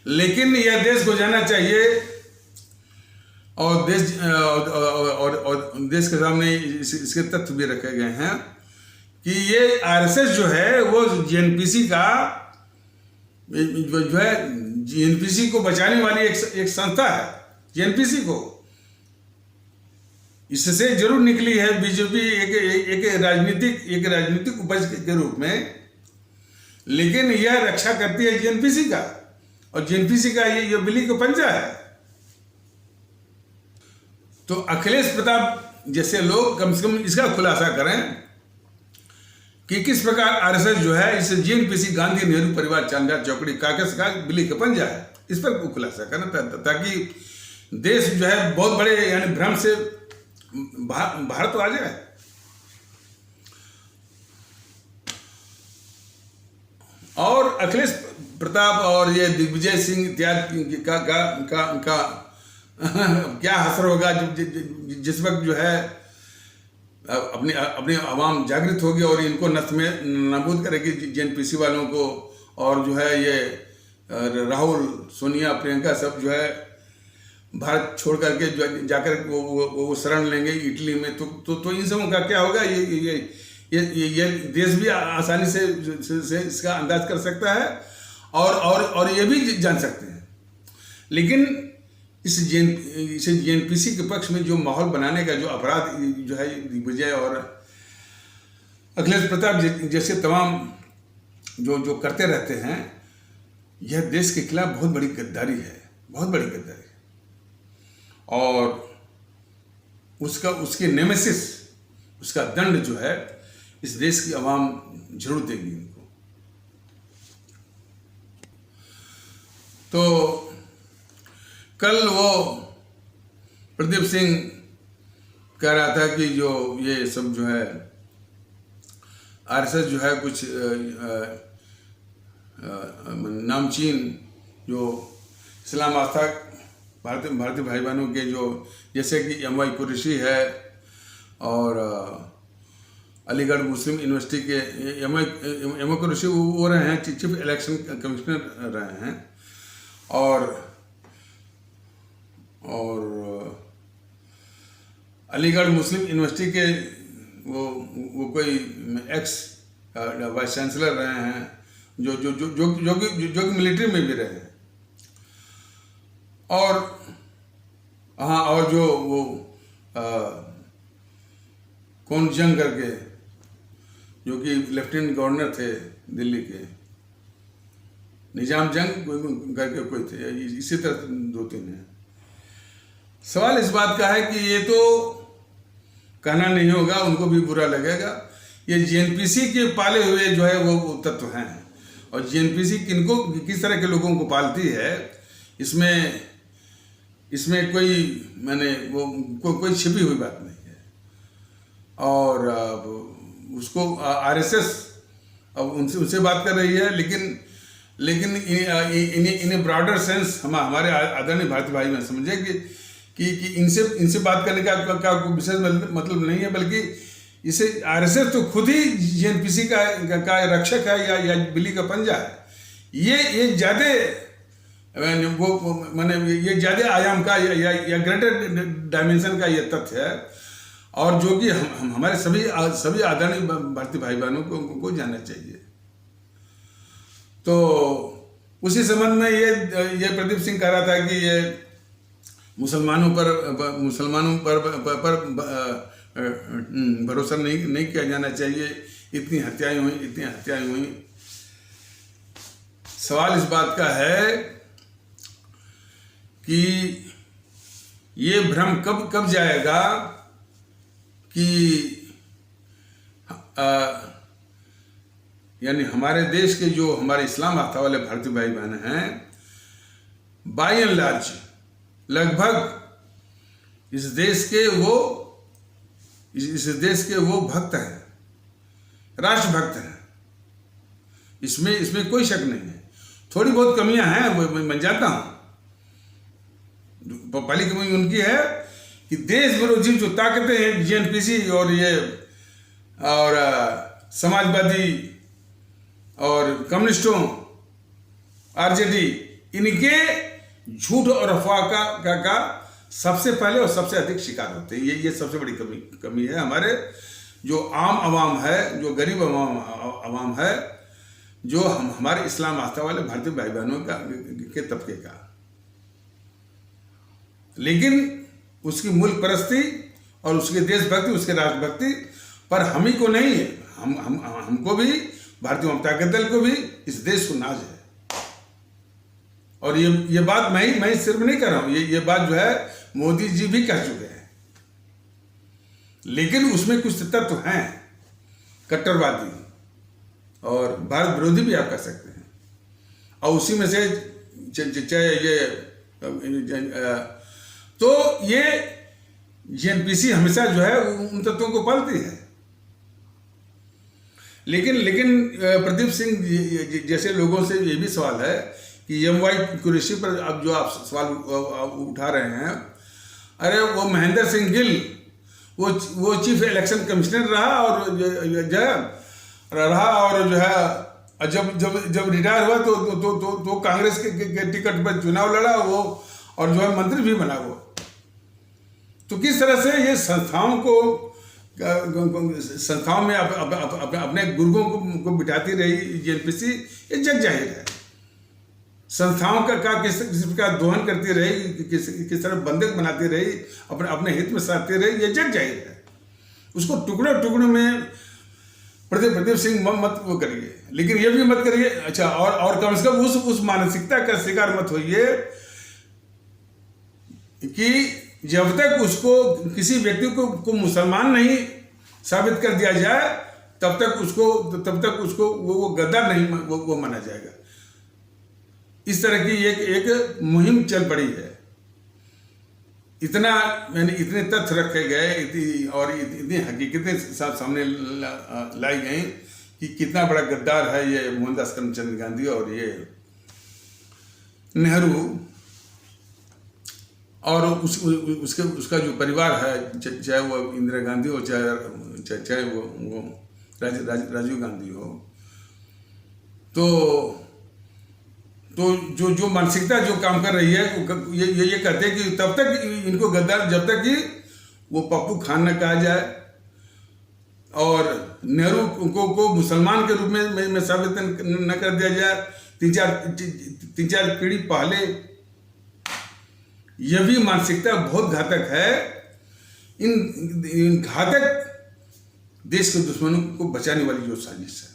लेकिन यह देश को जानना चाहिए और देश के सामने इसके तथ्य भी रखे गए हैं कि ये आरएसएस जो है वो जीएनपीसी का जो है, जीएनपीसी को बचाने वाली एक संस्था है। जीएनपीसी को इससे जरूर निकली है बीजेपी एक राजनीतिक उपज के रूप में, लेकिन यह रक्षा करती है जीएनपीसी का, और जीएनपीसी का ये बिल्ली का पंजा है। तो अखिलेश प्रताप जैसे लोग कम से कम इसका खुलासा करें कि किस प्रकार आरएसएस जो है इस जीएनपीसी, गांधी नेहरू परिवार, चांदा चौकड़ी, कागज का बिल्ली का पंजा है, इस पर खुलासा करना ताकि देश जो है बहुत बड़े यानी भ्रम से बाहर तो आ जाए। और अखिलेश प्रताप और ये दिग्विजय सिंह इत्यादि का क्या असर होगा जिस वक्त जो है अपनी आवाम जागृत होगी और इनको नष्ट में नाबूद करेगी जीएनपीसी वालों को, और जो है ये राहुल, सोनिया, प्रियंका सब जो है भारत छोड़ करके जाकर वो शरण लेंगे इटली में। तो इन सबों का क्या होगा? ये देश भी आसानी से इसका अंदाज कर सकता है और ये भी जान सकते हैं। लेकिन इस जीएनपीसी के पक्ष में जो माहौल बनाने का जो अपराध जो है दिग्विजय और अखिलेश प्रताप जैसे तमाम जो करते रहते हैं, यह देश के खिलाफ बहुत बड़ी गद्दारी है, बहुत बड़ी गद्दारी। और उसके नेमेसिस, उसका दंड जो है इस देश की आवाम जरूर देगी इनको। तो कल वो प्रदीप सिंह कह रहा था कि जो ये सब जो है आरएसएस जो है कुछ नामचीन जो इस्लाम आस्था भारतीय भाई बहनों के जो जैसे कि MY कुरैशी है और अलीगढ़ मुस्लिम यूनिवर्सिटी के MY कुरैशी वो रहे हैं, चीफ इलेक्शन कमिश्नर रहे हैं, और अलीगढ़ मुस्लिम यूनिवर्सिटी के वो कोई एक्स वाइस चांसलर रहे हैं, जो कि मिलिट्री में भी रहे हैं। और हाँ, और जो वो कौन जंग करके जो कि लेफ्टिनेंट गवर्नर थे दिल्ली के, निजाम जंग करके कोई थे, इसी तरह 2-3 हैं। सवाल इस बात का है कि ये तो कहना नहीं होगा, उनको भी बुरा लगेगा। ये GNPC के पाले हुए जो है वो तत्व हैं, और GNPC किस तरह के लोगों को पालती है, इसमें कोई कोई छिपी हुई बात नहीं है। और उसको RSS अब उनसे बात कर रही है, लेकिन इन ब्रॉडर सेंस हमारे आदरणीय भारतीय भाई में समझे कि इनसे बात करने का कोई विशेष मतलब नहीं है, बल्कि इसे RSS तो खुद ही GNPC का रक्षक है या बिल्ली का पंजा है। ये ज़्यादा ये ज़्यादा आयाम का या ग्रेटर डायमेंशन का ये तथ्य है, और जो कि हमारे सभी आदरणीय भारतीय भाई बहनों को जानना चाहिए। तो उसी संबंध में ये प्रदीप सिंह कह रहा था कि ये मुसलमानों पर भरोसा नहीं किया जाना चाहिए, इतनी हत्याएं हुई। सवाल इस बात का है कि ये भ्रम कब जाएगा कि यानी हमारे देश के जो हमारे इस्लाम आस्था वाले भारतीय भाई बहन हैं, बाय एंड लार्ज लगभग इस देश के वो भक्त हैं, राष्ट्रभक्त हैं। इसमें कोई शक नहीं है। थोड़ी बहुत कमियां हैं, मैं जानता हूं। पहली कमी उनकी है कि देश विरोधी जो ताकतें हैं, GNPC और समाजवादी और कम्युनिस्टों, RJD, इनके झूठ और अफवाह का सबसे पहले और सबसे अधिक शिकार होते हैं। ये सबसे बड़ी कमी है। हमारे जो आम आवाम है, जो गरीब आवाम है, जो हमारे इस्लाम आस्था वाले भारतीय भाई बहनों के तबके का, लेकिन उसकी मुल्क परस्ती और उसके देशभक्ति, उसके राष्ट्रभक्ति पर हम ही को नहीं है, हमको भी, भारतीय जनता दल को भी इस देश को नाज है। और ये बात मैं सिर्फ नहीं कर रहा हूं, ये बात जो है मोदी जी भी कह चुके हैं। लेकिन उसमें कुछ तत्व हैं कट्टरवादी और भारत विरोधी भी आप कह सकते हैं, और उसी में से तो ये GNPC हमेशा जो है उन तत्वों को पालती है। लेकिन प्रदीप सिंह जैसे लोगों से ये भी सवाल है कि MY कुरैशी पर अब जो आप सवाल उठा रहे हैं, अरे वो महेंद्र सिंह गिल वो चीफ इलेक्शन कमिश्नर रहा और जो है जब रिटायर हुआ तो कांग्रेस के टिकट पर चुनाव लड़ा वो, और जो है मंत्री भी बना वो। तो किस तरह से ये संस्थाओं में अपने गुर्गों को बिठाती रही GNPC, ये जग जाहिर है। संस्थाओं का किस प्रकार दोहन करती रही, किस तरह बंधक बनाती रही, अपने हित में साधती रही, ये जग जाहिर है। उसको टुकड़ों में प्रदीप सिंह मत वो करिए, लेकिन ये भी मत करिए अच्छा, और कम से कम उस मानसिकता का शिकार मत होइए कि जब तक उसको किसी व्यक्ति को मुसलमान नहीं साबित कर दिया जाए तब तक उसको वो गद्दार नहीं वो माना जाएगा। इस तरह की एक मुहिम चल पड़ी है। इतने तथ्य रखे गए और इतनी हकीकतें सामने लाई गई कि कितना बड़ा गद्दार है ये मोहनदास करमचंद गांधी और ये नेहरू, और उसका जो परिवार है, चाहे वो इंदिरा गांधी हो चाहे वो राजीव गांधी हो, तो जो मानसिकता जो काम कर रही है ये कहते हैं कि तब तक इनको गद्दार, जब तक कि वो पप्पू खान न कहा जाए और नेहरू को मुसलमान के रूप में साबित न कर दिया जाए। तीन चार पीढ़ी पहले यह भी मानसिकता बहुत घातक है। इन घातक देश के दुश्मनों को बचाने वाली जो साजिश है,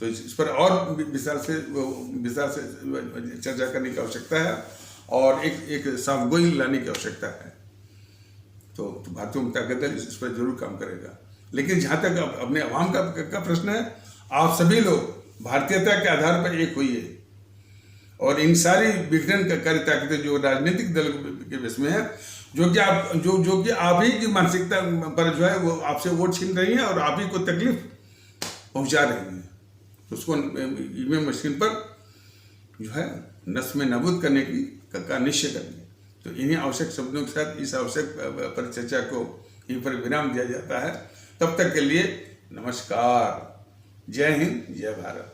तो इस पर और विस्तार से चर्चा करने की आवश्यकता है और एक साफगोई लाने की आवश्यकता है। तो भारतीय जनता दल इस पर जरूर काम करेगा। लेकिन जहाँ तक अपने अवाम का प्रश्न है, आप सभी लोग भारतीयता के आधार पर एक होइए और इन सारी विघटनकारी ताकतें जो राजनीतिक दल के विषय में है, जो कि आप ही की मानसिकता पर जो है वो आपसे वोट छीन रही है और आप ही को तकलीफ पहुंचा रही है, तो उसको ईवीएम मशीन पर जो है नस्ल में नाबूद करने का निश्चय करिए। तो इन्हीं आवश्यक शब्दों के साथ इस आवश्यक परिचर्चा को यहीं पर विराम दिया जाता है। तब तक के लिए नमस्कार। जय हिंद, जय भारत।